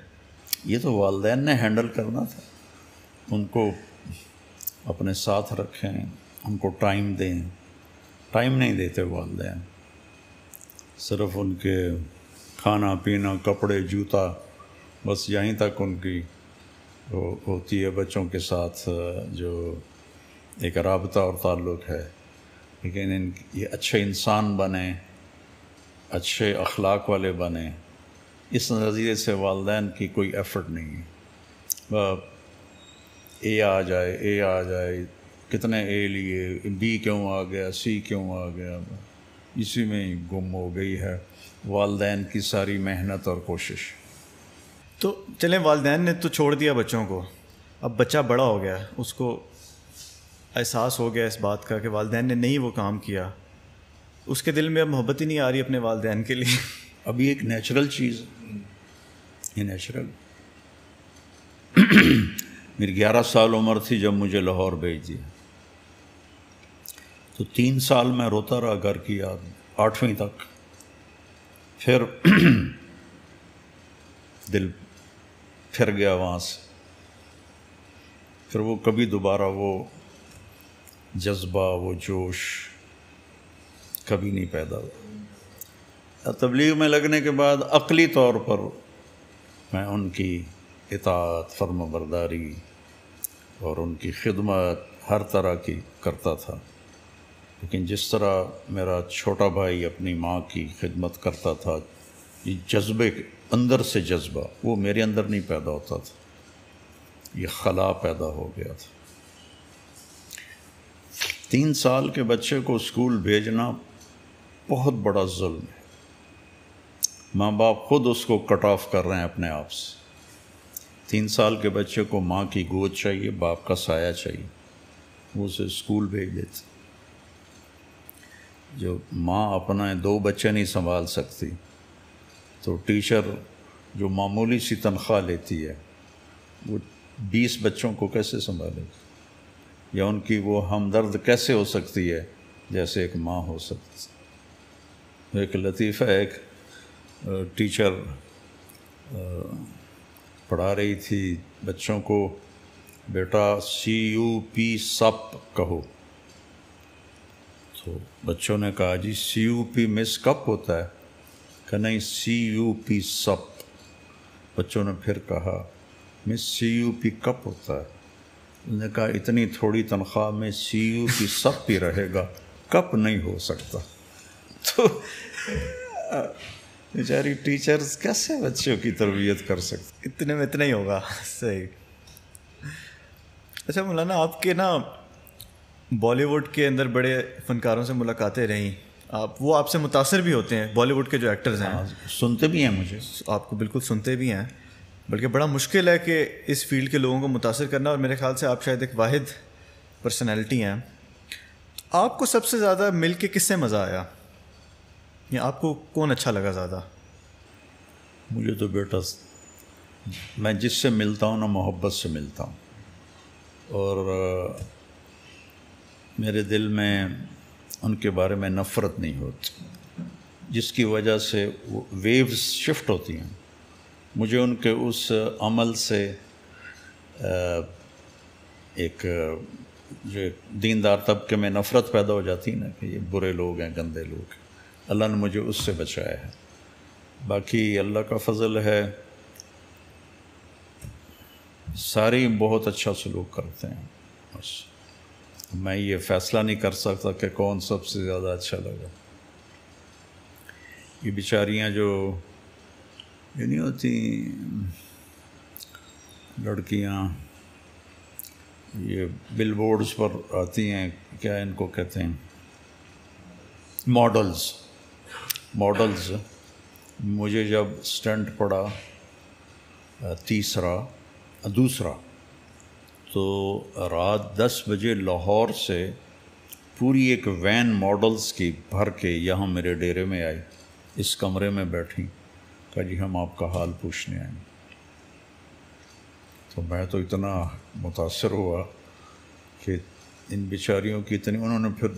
یہ تو والدین نے ہینڈل کرنا تھا. ان کو اپنے ساتھ رکھیں، ان کو ٹائم دیں. ٹائم نہیں دیتے والدین، صرف ان کے کھانا پینا، کپڑے، جوتا، بس یہیں تک ان کی ہوتی ہے. بچوں کے ساتھ جو ایک رابطہ اور تعلق ہے، لیکن یہ اچھے انسان بنیں، اچھے اخلاق والے بنیں، اس نظریے سے والدین کی کوئی ایفرٹ نہیں ہے. اے آ جائے، کتنے اے لیے، بی کیوں آ گیا، سی کیوں آ گیا، اسی میں ہی گم ہو گئی ہے والدین کی ساری محنت اور کوشش. تو چلیں، والدین نے تو چھوڑ دیا بچوں کو، اب بچہ بڑا ہو گیا، اس کو احساس ہو گیا اس بات کا کہ والدین نے نہیں وہ کام کیا، اس کے دل میں اب محبت ہی نہیں آ رہی اپنے والدین کے لیے. اب یہ ایک نیچرل چیز ہے، یہ نیچرل. میری 11 سال عمر تھی جب مجھے لاہور بھیج دیا، تو 3 سال میں روتا رہا گھر کی یاد، 8ویں تک. پھر دل پھر گیا وہاں سے. پھر وہ کبھی دوبارہ وہ جذبہ، وہ جوش کبھی نہیں پیدا ہوا. تبلیغ میں لگنے کے بعد عقلی طور پر میں ان کی اطاعت، فرما برداری اور ان کی خدمت ہر طرح کی کرتا تھا. لیکن جس طرح میرا چھوٹا بھائی اپنی ماں کی خدمت کرتا تھا، یہ جذبے اندر سے جذبہ وہ میرے اندر نہیں پیدا ہوتا تھا، یہ خلا پیدا ہو گیا تھا. 3 سال کے بچے کو اسکول بھیجنا بہت بڑا ظلم ہے. ماں باپ خود اس کو کٹ آف کر رہے ہیں اپنے آپ سے. 3 سال کے بچے کو ماں کی گود چاہیے، باپ کا سایہ چاہیے، وہ اسے اسکول بھیج دیتے. جو ماں اپنا 2 بچے نہیں سنبھال سکتی تو ٹیچر جو معمولی سی تنخواہ لیتی ہے وہ 20 بچوں کو کیسے سنبھالے گی؟ یا ان کی وہ ہمدرد کیسے ہو سکتی ہے جیسے ایک ماں ہو سکتی ہے؟ ایک لطیفہ ہے، ایک ٹیچر پڑھا رہی تھی بچوں کو، بیٹا CUP سپ کہو. تو بچوں نے کہا جی CUP مس کپ ہوتا ہے، کہ نہیں CUP سپ. بچوں نے پھر کہا مس CUP کپ ہوتا ہے. انہوں نے کہا اتنی تھوڑی تنخواہ میں CUP سپ بھی رہے گا، کپ نہیں ہو سکتا. تو بیچاری ٹیچرز کیسے بچوں کی تربیت کر سکتے؟ اتنے میں اتنا ہی ہوگا. صحیح. اچھا مولانا، آپ کے نا بالی ووڈ کے اندر بڑے فنکاروں سے ملاقاتیں رہیں، وہ آپ سے متاثر بھی ہوتے ہیں، بالی ووڈ کے جو ایکٹرز ہیں. سنتے بھی ہیں مجھے. آپ کو بالکل سنتے بھی ہیں، بلکہ بڑا مشکل ہے کہ اس فیلڈ کے لوگوں کو متاثر کرنا، اور میرے خیال سے آپ شاید ایک واحد پرسنالٹی ہیں. آپ کو سب سے زیادہ مل کے کس سے مزہ آیا، یا آپ کو کون اچھا لگا زیادہ؟ مجھے تو بیٹا، میں جس سے ملتا ہوں نا محبت سے ملتا ہوں، اور میرے دل میں ان کے بارے میں نفرت نہیں ہوتی، جس کی وجہ سے وہ ویوز شفٹ ہوتی ہیں. مجھے ان کے اس عمل سے ایک جو دیندار طبقے میں نفرت پیدا ہو جاتی ہے نا، کہ یہ برے لوگ ہیں، گندے لوگ ہیں، اللہ نے مجھے اس سے بچایا ہے۔ باقی اللہ کا فضل ہے، سارے بہت اچھا سلوک کرتے ہیں، بس میں یہ فیصلہ نہیں کر سکتا کہ کون سب سے زیادہ اچھا لگا۔ یہ بیچاریاں جو یہ نہیں ہوتی لڑکیاں، یہ بل بورڈز پر آتی ہیں، کیا ان کو کہتے ہیں، ماڈلز۔ مجھے جب اسٹنٹ پڑا دوسرا تو رات 10 بجے لاہور سے پوری ایک وین ماڈلز کی بھر کے یہاں میرے ڈیرے میں آئی، اس کمرے میں بیٹھی، کہا جی ہم آپ کا حال پوچھنے آئیں۔ تو میں تو اتنا متاثر ہوا کہ ان بیچاریوں کی اتنی، انہوں نے پھر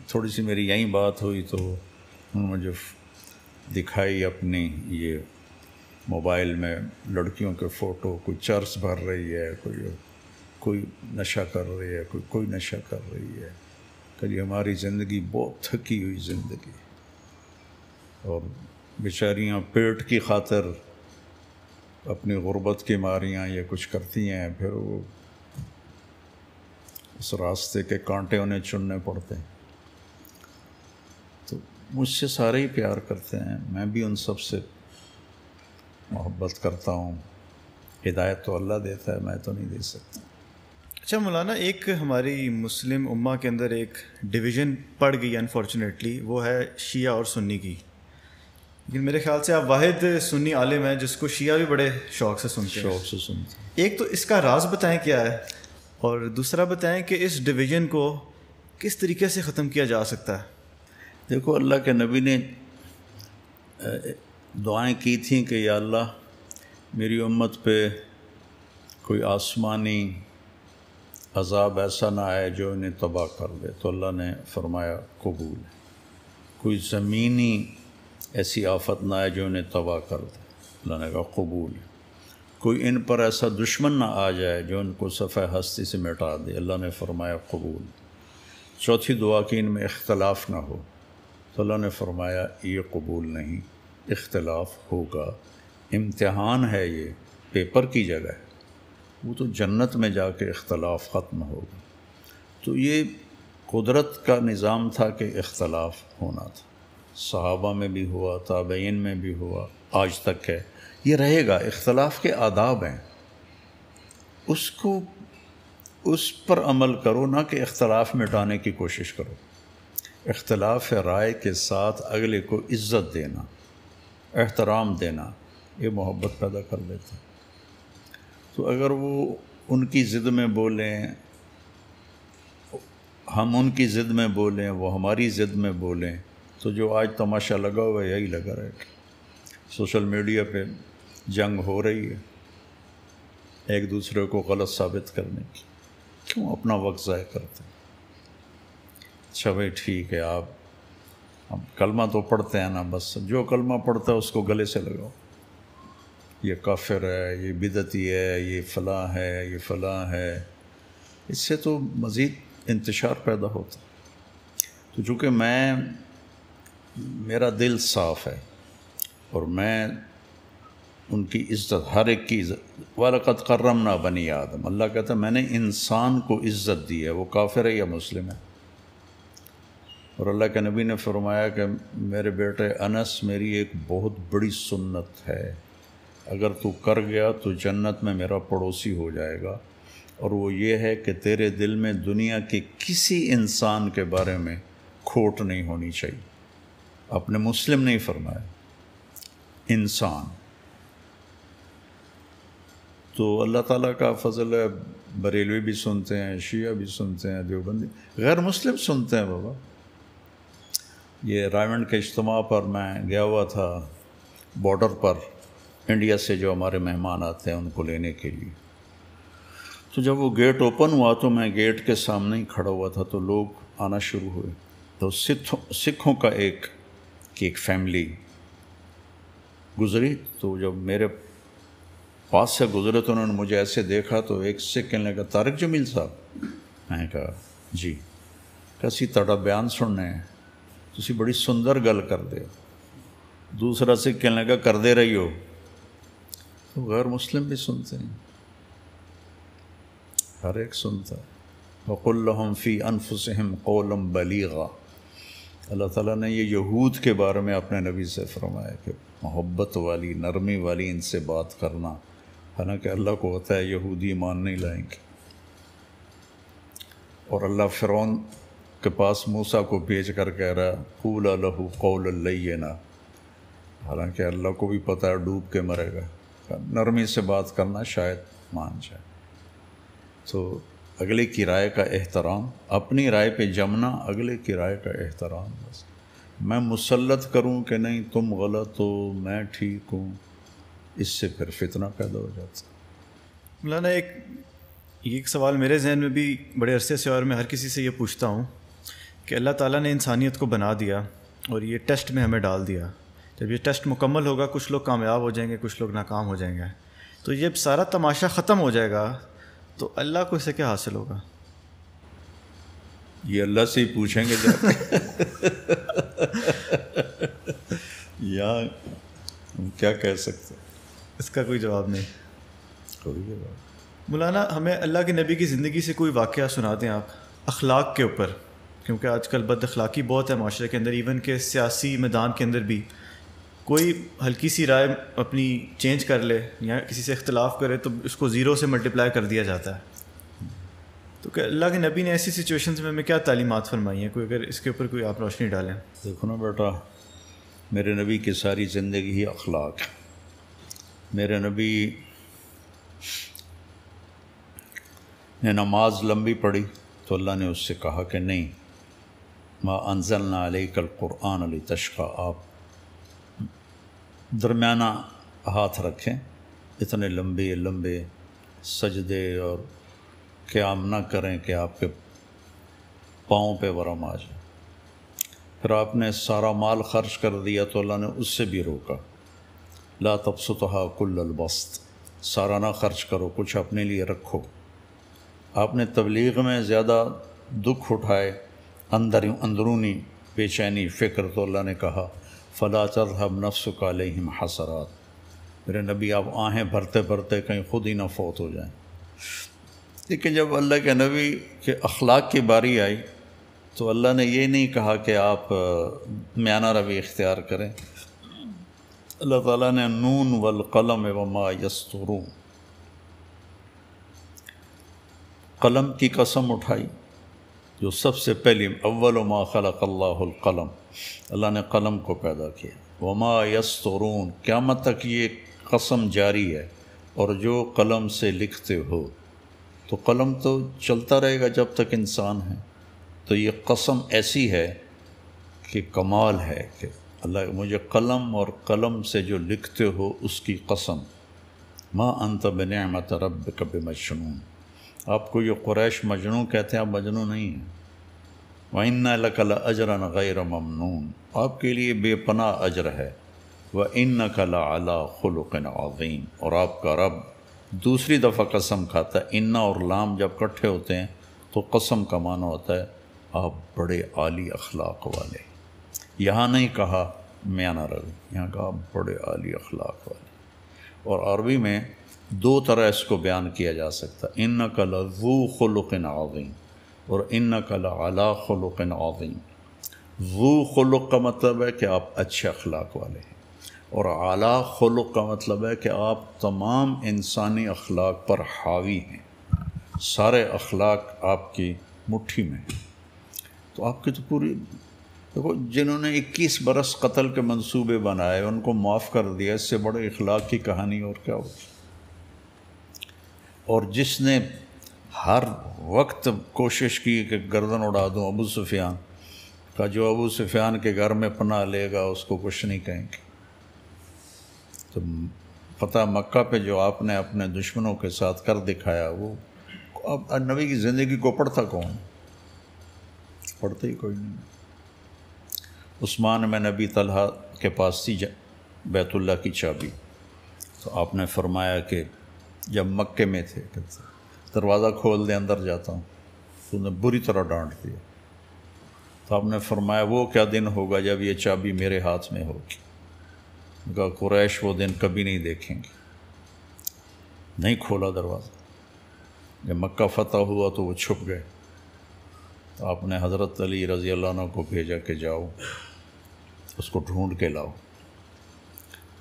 تھوڑی سی میری یہیں بات ہوئی تو انہوں نے مجھے دکھائی اپنی یہ موبائل میں لڑکیوں کے فوٹو، کوئی چرس بھر رہی ہے، کوئی نشہ کر رہی ہے، کوئی نشہ کر رہی ہے، کہ یہ ہماری زندگی بہت تھکی ہوئی زندگی، اور بیچاریاں پیٹ کی خاطر اپنی غربت کی ماریاں یہ کچھ کرتی ہیں، پھر وہ اس راستے کے کانٹے انہیں چننے پڑتے ہیں۔ تو مجھ سے سارے ہی پیار کرتے ہیں، میں بھی ان سب سے محبت کرتا ہوں۔ ہدایت تو اللہ دیتا ہے، میں تو نہیں دے سکتا۔ اچھا مولانا، ایک ہماری مسلم امہ کے اندر ایک ڈویژن پڑ گئی انفارچونیٹلی، وہ ہے شیعہ اور سنی کی، لیکن میرے خیال سے آپ واحد سنی عالم ہیں جس کو شیعہ بھی بڑے شوق سے سنتے ہیں۔ ایک تو اس کا راز بتائیں کیا ہے، اور دوسرا بتائیں کہ اس ڈویژن کو کس طریقے سے ختم کیا جا سکتا ہے؟ دیکھو، اللہ کے نبی نے دعائیں کی تھیں کہ یا اللہ میری امت پہ کوئی آسمانی عذاب ایسا نہ آئے جو انہیں تباہ کر دے، تو اللہ نے فرمایا قبول۔ کوئی زمینی ایسی آفت نہ آئے جو انہیں تباہ کر دے، اللہ نے کہا قبول۔ کوئی ان پر ایسا دشمن نہ آ جائے جو ان کو صفحہ ہستی سے مٹا دے، اللہ نے فرمایا قبول۔ چوتھی دعا کہ ان میں اختلاف نہ ہو، تو اللہ نے فرمایا یہ قبول نہیں، اختلاف ہوگا، امتحان ہے، یہ پیپر کی جگہ ہے، وہ تو جنت میں جا کے اختلاف ختم ہوگا۔ تو یہ قدرت کا نظام تھا کہ اختلاف ہونا تھا، صحابہ میں بھی ہوا، تابعین میں بھی ہوا، آج تک ہے، یہ رہے گا۔ اختلاف کے آداب ہیں، اس پر عمل کرو، نہ کہ اختلاف مٹانے کی کوشش کرو۔ اختلاف رائے کے ساتھ اگلے کو عزت دینا، احترام دینا، یہ محبت پیدا کر دیتا۔ تو اگر وہ ان کی ضد میں بولیں، ہم ان کی ضد میں بولیں، وہ ہماری ضد میں بولیں، تو جو آج تماشا لگا ہوا ہے یہی لگا رہے گا۔ سوشل میڈیا پہ جنگ ہو رہی ہے ایک دوسرے کو غلط ثابت کرنے کی، کیوں اپنا وقت ضائع کرتے ہیں؟ اچھا بھائی ٹھیک ہے، آپ کلمہ تو پڑھتے ہیں نا، بس جو کلمہ پڑھتا ہے اس کو گلے سے لگاؤ، یہ کافر ہے، یہ بدعتی ہے، یہ فلاں ہے، یہ فلاں ہے، اس سے تو مزید انتشار پیدا ہوتا۔ تو چونکہ میرا دل صاف ہے اور میں ان کی عزت، ہر ایک کی عزت، وَلَقَدْ كَرَّمْنَا بَنِي آدم، اللہ کہتا ہے میں نے انسان کو عزت دی ہے، وہ کافر ہے یا مسلم ہے۔ اور اللہ کے نبی نے فرمایا کہ میرے بیٹے انس، میری ایک بہت بڑی سنت ہے، اگر تو کر گیا تو جنت میں میرا پڑوسی ہو جائے گا، اور وہ یہ ہے کہ تیرے دل میں دنیا کے کسی انسان کے بارے میں کھوٹ نہیں ہونی چاہیے۔ آپ نے مسلم نہیں فرمایا، انسان۔ تو اللہ تعالیٰ کا فضل ہے، بریلوی بھی سنتے ہیں، شیعہ بھی سنتے ہیں، دیوبندی، غیر مسلم سنتے ہیں۔ بابا یہ رائمنڈ کے اجتماع پر میں گیا ہوا تھا، بارڈر پر انڈیا سے جو ہمارے مہمان آتے ہیں ان کو لینے کے لیے، تو جب وہ گیٹ اوپن ہوا تو میں گیٹ کے سامنے ہی کھڑا ہوا تھا، تو لوگ آنا شروع ہوئے۔ تو سکھوں کا ایک فیملی گزری، تو جب میرے پاس سے گزرے تو انہوں نے مجھے ایسے دیکھا، تو ایک سکھ کہنے لگا طارق جمیل صاحب، میں نے کہا جی، کیسی تڑا بیان سننے ہیں؟ تو تسی بڑی سندر گل کر دے، دوسرا سے کہنے لگا کر دے رہی ہو، تو غیر مسلم بھی سنتے ہیں، ہر ایک سنتا ہے۔ وَقُلْ لَهُمْ فِي أَنفُسِهِمْ قَوْلًا بَلِيغًا، اللہ تعالیٰ نے یہ یہود کے بارے میں اپنے نبی سے فرمایا کہ محبت والی، نرمی والی ان سے بات کرنا، حالانکہ اللہ کو ہوتا ہے یہودی ایمان نہیں لائیں گے۔ اور اللہ فرعون کے پاس موسیٰ کو بھیج کر کہہ رہا ہے قُولَا لَهُ قَوْلًا لَيِّنًا، حالانکہ اللہ کو بھی پتہ ہے ڈوب کے مرے گا، نرمی سے بات کرنا شاید مان جائے۔ تو اگلے کی رائے کا احترام، اپنی رائے پہ جمنا، اگلے کی رائے کا احترام، بس میں مسلط کروں کہ نہیں تم غلط ہو میں ٹھیک ہوں، اس سے پھر فتنہ پیدا ہو جاتا۔ مولانا ایک سوال میرے ذہن میں بھی بڑے عرصے سے، اور میں ہر کسی سے یہ پوچھتا ہوں کہ اللہ تعالیٰ نے انسانیت کو بنا دیا اور یہ ٹیسٹ میں ہمیں ڈال دیا، جب یہ ٹیسٹ مکمل ہوگا کچھ لوگ کامیاب ہو جائیں گے، کچھ لوگ ناکام ہو جائیں گے، تو جب سارا تماشا ختم ہو جائے گا تو اللہ کو اس سے کیا حاصل ہوگا؟ یہ اللہ سے ہی پوچھیں گے جا کے یا ہم کیا کہہ سکتے، اس کا کوئی جواب نہیں۔ کوئی جواب۔ مولانا ہمیں اللہ کے نبی کی زندگی سے کوئی واقعہ سنا دیں آپ اخلاق کے اوپر، کیونکہ آج کل بد اخلاقی بہت ہے معاشرے کے اندر، ایون کہ سیاسی میدان کے اندر بھی کوئی ہلکی سی رائے اپنی چینج کر لے یا کسی سے اختلاف کرے تو اس کو زیرو سے ملٹیپلائی کر دیا جاتا ہے۔ تو کہ اللہ کے نبی نے ایسی سچویشنز میں ہمیں کیا تعلیمات فرمائی ہیں، کوئی اگر اس کے اوپر کوئی آپ روشنی ڈالیں۔ دیکھو نا بیٹا، میرے نبی کی ساری زندگی ہی اخلاق ہے۔ میرے نبی نے نماز لمبی پڑھی تو اللہ نے اس سے کہا کہ نہیں، ما انزلنا علیک القرآن لتشقی، آپ درمیانہ ہاتھ رکھیں، اتنے لمبے لمبے سجدے اور قیام نہ کریں کہ آپ کے پاؤں پہ ورم آ جائے۔ پھر آپ نے سارا مال خرچ کر دیا تو اللہ نے اس سے بھی روکا، لا تبسطھا کل البسط، سارا نہ خرچ کرو، کچھ اپنے لیے رکھو۔ آپ نے تبلیغ میں زیادہ دکھ اٹھائے، اندرونی بے چینی، فکر، تو اللہ نے کہا فلا تذهب نفسك علیہم حسرات، میرے نبی آپ آہیں بھرتے بھرتے کہیں خود ہی نہ فوت ہو جائیں۔ لیکن جب اللہ کے نبی کے اخلاق کی باری آئی تو اللہ نے یہ نہیں کہا کہ آپ میانہ روی اختیار کریں، اللہ تعالیٰ نے نون والقلم وما یسطرون، قلم کی قسم اٹھائی جو سب سے پہلی، اول ما خلق اللہ القلم، اللہ نے قلم کو پیدا کیا، وما یسطرون، قیامت تک یہ قسم جاری ہے، اور جو قلم سے لکھتے ہو، تو قلم تو چلتا رہے گا جب تک انسان ہے، تو یہ قسم ایسی ہے کہ کمال ہے کہ اللہ مجھے قلم اور قلم سے جو لکھتے ہو اس کی قسم، ما انت بنعمت ربک بمجنون، آپ کو یہ قریش مجنون کہتے ہیں، آپ مجنون نہیں ہیں، وَإِنَّ لَكَ لَأَجْرًا غَيْرَ مَمْنُونَ، آپ کے لیے بے پناہ اجر ہے، وَإِنَّكَ لَعَلَىٰ خُلُقٍ عَظِيمٍ، اور آپ کا رب دوسری دفعہ قسم کھاتا ہے، انا اور لام جب کٹھے ہوتے ہیں تو قسم کا معنی ہوتا ہے آپ بڑے عالی اخلاق والے، یہاں نہیں کہا میانہ روی، یہاں کہا بڑے عالی اخلاق والے۔ اور عربی میں دو طرح اس کو بیان کیا جا سکتا، انک لذو خلق عظیم اور انک لعلی خلق عظیم۔ ذو خلق کا مطلب ہے کہ آپ اچھے اخلاق والے ہیں، اور اعلیٰ خلق کا مطلب ہے کہ آپ تمام انسانی اخلاق پر حاوی ہیں، سارے اخلاق آپ کی مٹھی میں ہیں۔ تو آپ کی تو پوری، دیکھو جنہوں نے 21 برس قتل کے منصوبے بنائے ان کو معاف کر دیا، اس سے بڑے اخلاق کی کہانی اور کیا ہوگی؟ اور جس نے ہر وقت کوشش کی کہ گردن اڑا دوں ابو سفیان کا، جو ابو سفیان کے گھر میں پناہ لے گا اس کو کچھ نہیں کہیں گے۔ تو فتح مکہ پہ جو آپ نے اپنے دشمنوں کے ساتھ کر دکھایا، وہ اب نبی کی زندگی کو پڑھتا کون؟ پڑھتے ہی کوئی نہیں۔ عثمان میں نبی طلحہ کے پاس تھی بیت اللہ کی چابی، تو آپ نے فرمایا کہ جب مکے میں تھے کہ دروازہ کھول دیں اندر جاتا ہوں، تو انہیں بری طرح ڈانٹ دیا۔ تو آپ نے فرمایا وہ کیا دن ہوگا جب یہ چابی میرے ہاتھ میں ہوگی؟ کہا قریش وہ دن کبھی نہیں دیکھیں گے۔ نہیں کھولا دروازہ۔ جب مکہ فتح ہوا تو وہ چھپ گئے، تو آپ نے حضرت علی رضی اللہ عنہ کو بھیجا کہ جاؤ اس کو ڈھونڈ کے لاؤ۔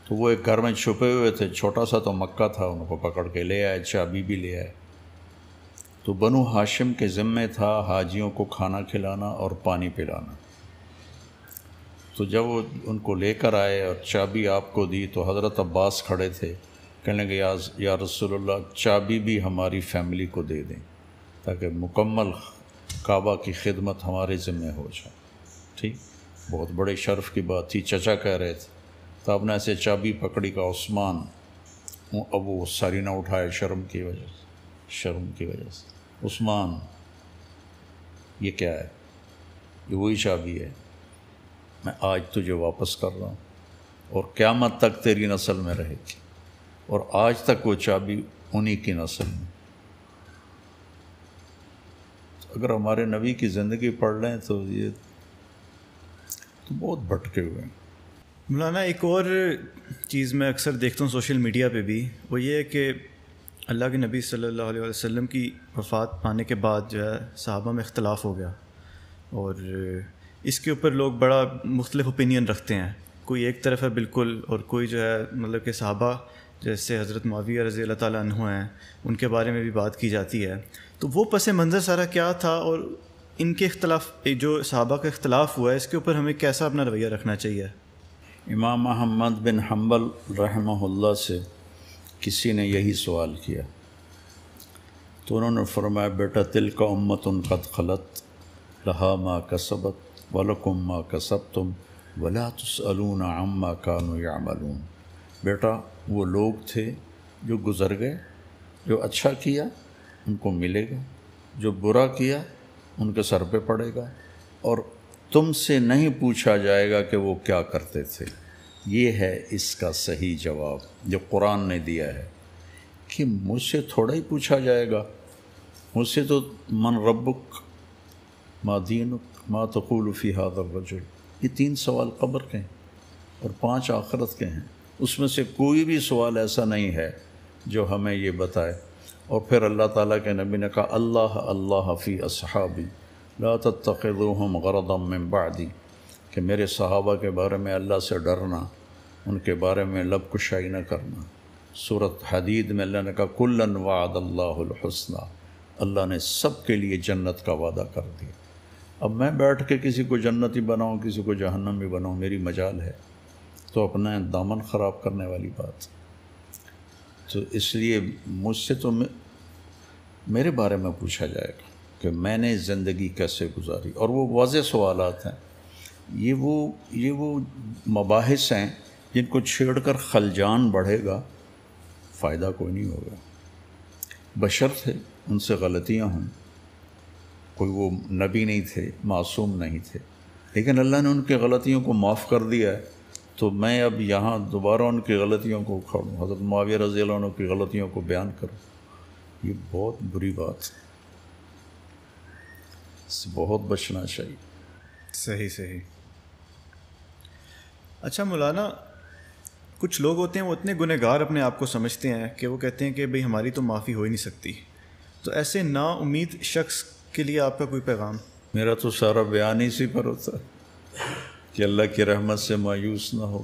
تو وہ ایک گھر میں چھپے ہوئے تھے، چھوٹا سا تو مکہ تھا، ان کو پکڑ کے لے آئے، چابی بھی لے آئے۔ تو بنو ہاشم کے ذمے تھا حاجیوں کو کھانا کھلانا اور پانی پلانا۔ تو جب وہ ان کو لے کر آئے اور چابی آپ کو دی تو حضرت عباس کھڑے تھے، کہنے لگے یا رسول اللہ چابی بھی ہماری فیملی کو دے دیں تاکہ مکمل کعبہ کی خدمت ہمارے ذمے ہو جائے۔ ٹھیک، بہت بڑے شرف کی بات تھی، چچا کہہ رہے تھے۔ تو آپ نے ایسے چابی پکڑی کا عثمان، اب وہ ساری نہ اٹھائے شرم کی وجہ سے۔ عثمان یہ کیا ہے؟ یہ وہی چابی ہے، میں آج تجھے واپس کر رہا ہوں اور قیامت تک تیری نسل میں رہے گی، اور آج تک وہ چابی انہی کی نسل میں۔ اگر ہمارے نبی کی زندگی پڑھ لیں تو یہ تو بہت بھٹکے ہوئے ہیں۔ مولانا ایک اور چیز میں اکثر دیکھتا ہوں سوشل میڈیا پہ بھی، وہ یہ ہے کہ اللہ کے نبی صلی اللہ علیہ وسلم کی وفات پانے کے بعد جو ہے صحابہ میں اختلاف ہو گیا، اور اس کے اوپر لوگ بڑا مختلف اوپینین رکھتے ہیں، کوئی ایک طرف ہے بالکل، اور کوئی جو ہے مطلب کہ صحابہ جیسے حضرت معاویہ رضی اللہ تعالیٰ عنہ ہیں ان کے بارے میں بھی بات کی جاتی ہے۔ تو وہ پس منظر سارا کیا تھا، اور ان کے اختلاف جو صحابہ کا اختلاف ہوا ہے اس کے اوپر ہمیں کیسا اپنا رویہ رکھنا چاہیے؟ امام احمد بن حنبل رحمہ اللہ سے کسی نے یہی سوال کیا تو انہوں نے فرمایا بیٹا تلک امت قد خلت لہا ما کسبت ولکم ما کسبتم ولا تسألون عما کانوا یعملون۔ بیٹا وہ لوگ تھے جو گزر گئے، جو اچھا کیا ان کو ملے گا، جو برا کیا ان کے سر پہ پڑے گا، اور تم سے نہیں پوچھا جائے گا کہ وہ کیا کرتے تھے۔ یہ ہے اس کا صحیح جواب جو قرآن نے دیا ہے کہ مجھ سے تھوڑا ہی پوچھا جائے گا، مجھ سے تو من ربک ما دینک ما تقول فی ھذا الرجل، یہ 3 سوال قبر کے ہیں اور 5 آخرت کے ہیں، اس میں سے کوئی بھی سوال ایسا نہیں ہے جو ہمیں یہ بتائے۔ اور پھر اللہ تعالیٰ کے نبی نے کہا اللہ اللہ فی اصحابی لا تتخذوہم غرضا من بعدی، کہ میرے صحابہ کے بارے میں اللہ سے ڈرنا، ان کے بارے میں لب کشائی نہ کرنا۔ سورۃ حدید میں اللہ نے کہا کلا وعد اللہ الحسنی، اللہ نے سب کے لیے جنت کا وعدہ کر دیا۔ اب میں بیٹھ کے کسی کو جنتی بناؤں کسی کو جہنمی بناؤں میری مجال ہے، تو اپنا دامن خراب کرنے والی بات۔ تو اس لیے مجھ سے تو میرے بارے میں پوچھا جائے گا کہ میں نے زندگی کیسے گزاری، اور وہ واضح سوالات ہیں۔ یہ وہ مباحث ہیں جن کو چھیڑ کر خلجان بڑھے گا، فائدہ کوئی نہیں ہوگا۔ بشر تھے، ان سے غلطیاں ہوں، کوئی وہ نبی نہیں تھے، معصوم نہیں تھے، لیکن اللہ نے ان کی غلطیوں کو معاف کر دیا ہے، تو میں اب یہاں دوبارہ ان کی غلطیوں کو اکھاڑوں، حضرت معاویہ رضی اللہ عنہ کی غلطیوں کو بیان کروں، یہ بہت بری بات ہے، اس سے بہت بچنا چاہیے۔ صحیح۔ اچھا مولانا، کچھ لوگ ہوتے ہیں وہ اتنے گنہگار اپنے آپ کو سمجھتے ہیں کہ وہ کہتے ہیں کہ بھئی ہماری تو معافی ہو ہی نہیں سکتی، تو ایسے نا امید شخص کے لیے آپ کا کوئی پیغام؟ میرا تو سارا بیان اسی پر ہوتا ہے کہ اللہ کی رحمت سے مایوس نہ ہو،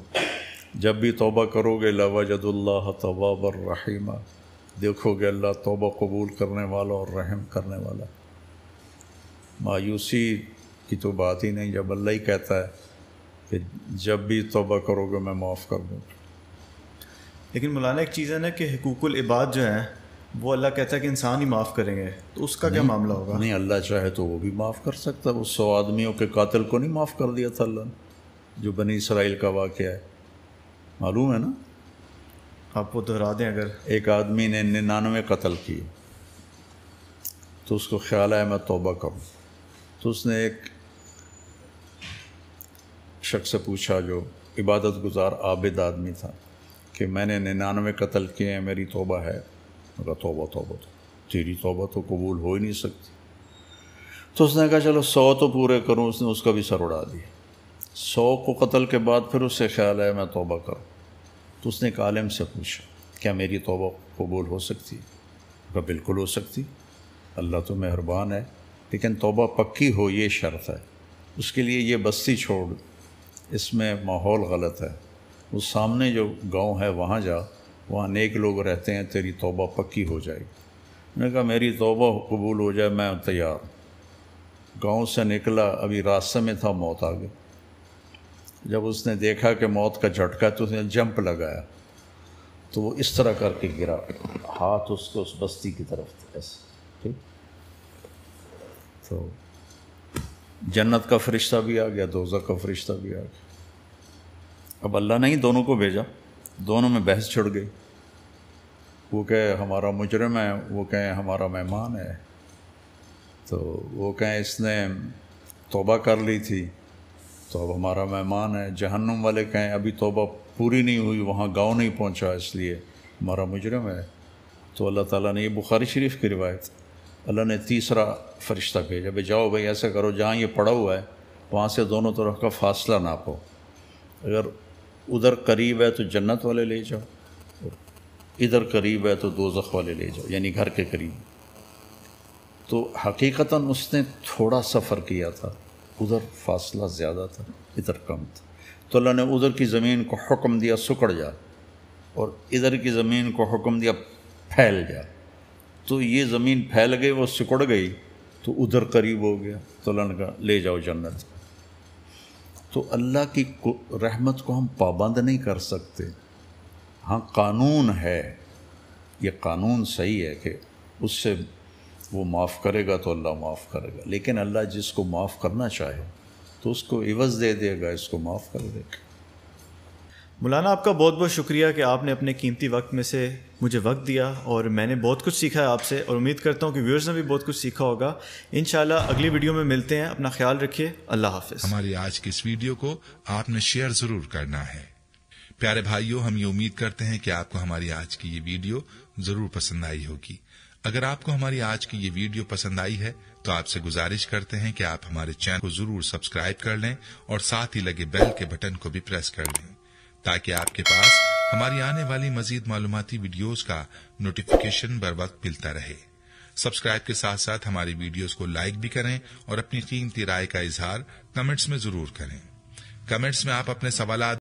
جب بھی توبہ کرو گے لوجد اللہ توابا الرحیمہ، دیکھو گے اللہ توبہ قبول کرنے والا اور رحم کرنے والا۔ مایوسی کی تو بات ہی نہیں، جب اللہ ہی کہتا ہے کہ جب بھی توبہ کرو گے میں معاف کر دوں۔ لیکن مولانا ایک چیز ہے نا کہ حقوق العباد جو ہیں وہ اللہ کہتا ہے کہ انسان ہی معاف کریں گے، تو اس کا کیا معاملہ ہوگا؟ نہیں، اللہ چاہے تو وہ بھی معاف کر سکتا ہے۔ وہ 100 آدمیوں کے قاتل کو نہیں معاف کر دیا تھا اللہ نے، جو بنی اسرائیل کا واقعہ ہے، معلوم ہے نا؟ آپ وہ دہرا دیں اگر۔ ایک آدمی نے 99 قتل کیے، تو اس کو خیال آیا میں توبہ کروں، تو اس نے ایک شخص سے پوچھا جو عبادت گزار عابد آدمی تھا کہ میں نے 99 قتل کیے ہیں، میری توبہ ہے؟ میں کہا توبہ تیری توبہ تو قبول ہو ہی نہیں سکتی۔ تو اس نے کہا چلو 100 تو پورے کروں. اس نے اس کا بھی سر اڑا دیا. 100 کو قتل کے بعد پھر اس سے خیال ہے میں توبہ کروں. تو اس نے ایک عالم سے پوچھا کیا میری توبہ قبول ہو سکتی؟ کہا بالکل ہو سکتی، اللہ تو مہربان ہے، لیکن توبہ پکی ہو یہ شرط ہے. اس کے لیے یہ بستی چھوڑ، اس میں ماحول غلط ہے، اس سامنے جو گاؤں ہے وہاں جا، وہاں نیک لوگ رہتے ہیں، تیری توبہ پکی ہو جائے گی. میں نے کہا میری توبہ قبول ہو جائے میں تیار. گاؤں سے نکلا، ابھی راستے میں تھا، موت آ گئی. جب اس نے دیکھا کہ موت کا جھٹکا تو اس نے جمپ لگایا، تو وہ اس طرح کر کے گرا، ہاتھ اس کو اس بستی کی طرف تھا ایسے. ٹھیک، تو جنت کا فرشتہ بھی آ گیا، دوزخ کا فرشتہ بھی آ گیا. اب اللہ نے ہی دونوں کو بھیجا، دونوں میں بحث چھڑ گئی. وہ کہے ہمارا مجرم ہے، وہ کہیں ہمارا مہمان ہے. تو وہ کہیں اس نے توبہ کر لی تھی تو اب ہمارا مہمان ہے. جہنم والے کہیں ابھی توبہ پوری نہیں ہوئی، وہاں گاؤں نہیں پہنچا، اس لیے ہمارا مجرم ہے. تو اللہ تعالیٰ نے، یہ بخاری شریف کی روایت، اللہ نے تیسرا فرشتہ بھیجا، بھائی جاؤ بھائی ایسا کرو، جہاں یہ پڑا ہوا ہے وہاں سے دونوں طرف کا فاصلہ ناپو، اگر ادھر قریب ہے تو جنت والے لے جاؤ، ادھر قریب ہے تو دوزخ والے لے جاؤ، یعنی گھر کے قریب. تو حقیقتاً اس نے تھوڑا سفر کیا تھا، ادھر فاصلہ زیادہ تھا، ادھر کم تھا. تو اللہ نے ادھر کی زمین کو حکم دیا سکڑ جا، اور ادھر کی زمین کو حکم دیا پھیل جا. تو یہ زمین پھیل گئی، وہ سکڑ گئی، تو ادھر قریب ہو گیا. تو اللہ نے کہا لے جاؤ جنت. تو اللہ کی رحمت کو ہم پابند نہیں کر سکتے. ہاں قانون ہے، یہ قانون صحیح ہے کہ اس سے وہ معاف کرے گا تو اللہ معاف کرے گا، لیکن اللہ جس کو معاف کرنا چاہے تو اس کو عوض دے دے گا، اس کو معاف کر دے گا. مولانا آپ کا بہت بہت شکریہ کہ آپ نے اپنے قیمتی وقت میں سے مجھے وقت دیا، اور میں نے بہت کچھ سیکھا ہے آپ سے، اور امید کرتا ہوں کہ ویورز نے بھی بہت کچھ سیکھا ہوگا. انشاءاللہ اگلی ویڈیو میں ملتے ہیں. اپنا خیال رکھیے. اللہ حافظ. ہماری آج کی اس ویڈیو کو آپ نے شیئر ضرور کرنا ہے. پیارے بھائیوں، ہم یہ امید کرتے ہیں کہ آپ کو ہماری آج کی یہ ویڈیو ضرور پسند آئی ہوگی. اگر آپ کو ہماری آج کی یہ ویڈیو پسند آئی ہے تو آپ سے گزارش کرتے ہیں کہ آپ ہمارے چینل کو ضرور سبسکرائب کر لیں، اور ساتھ ہی لگے بیل کے بٹن کو بھی پریس کر لیں، تاکہ آپ کے پاس ہماری آنے والی مزید معلوماتی ویڈیوز کا نوٹیفیکیشن بر وقت ملتا رہے. سبسکرائب کے ساتھ ساتھ ہماری ویڈیوز کو لائک بھی کریں، اور اپنی قیمتی رائے کا اظہار کمنٹس میں ضرور کریں. کمنٹس میں آپ اپنے سوالات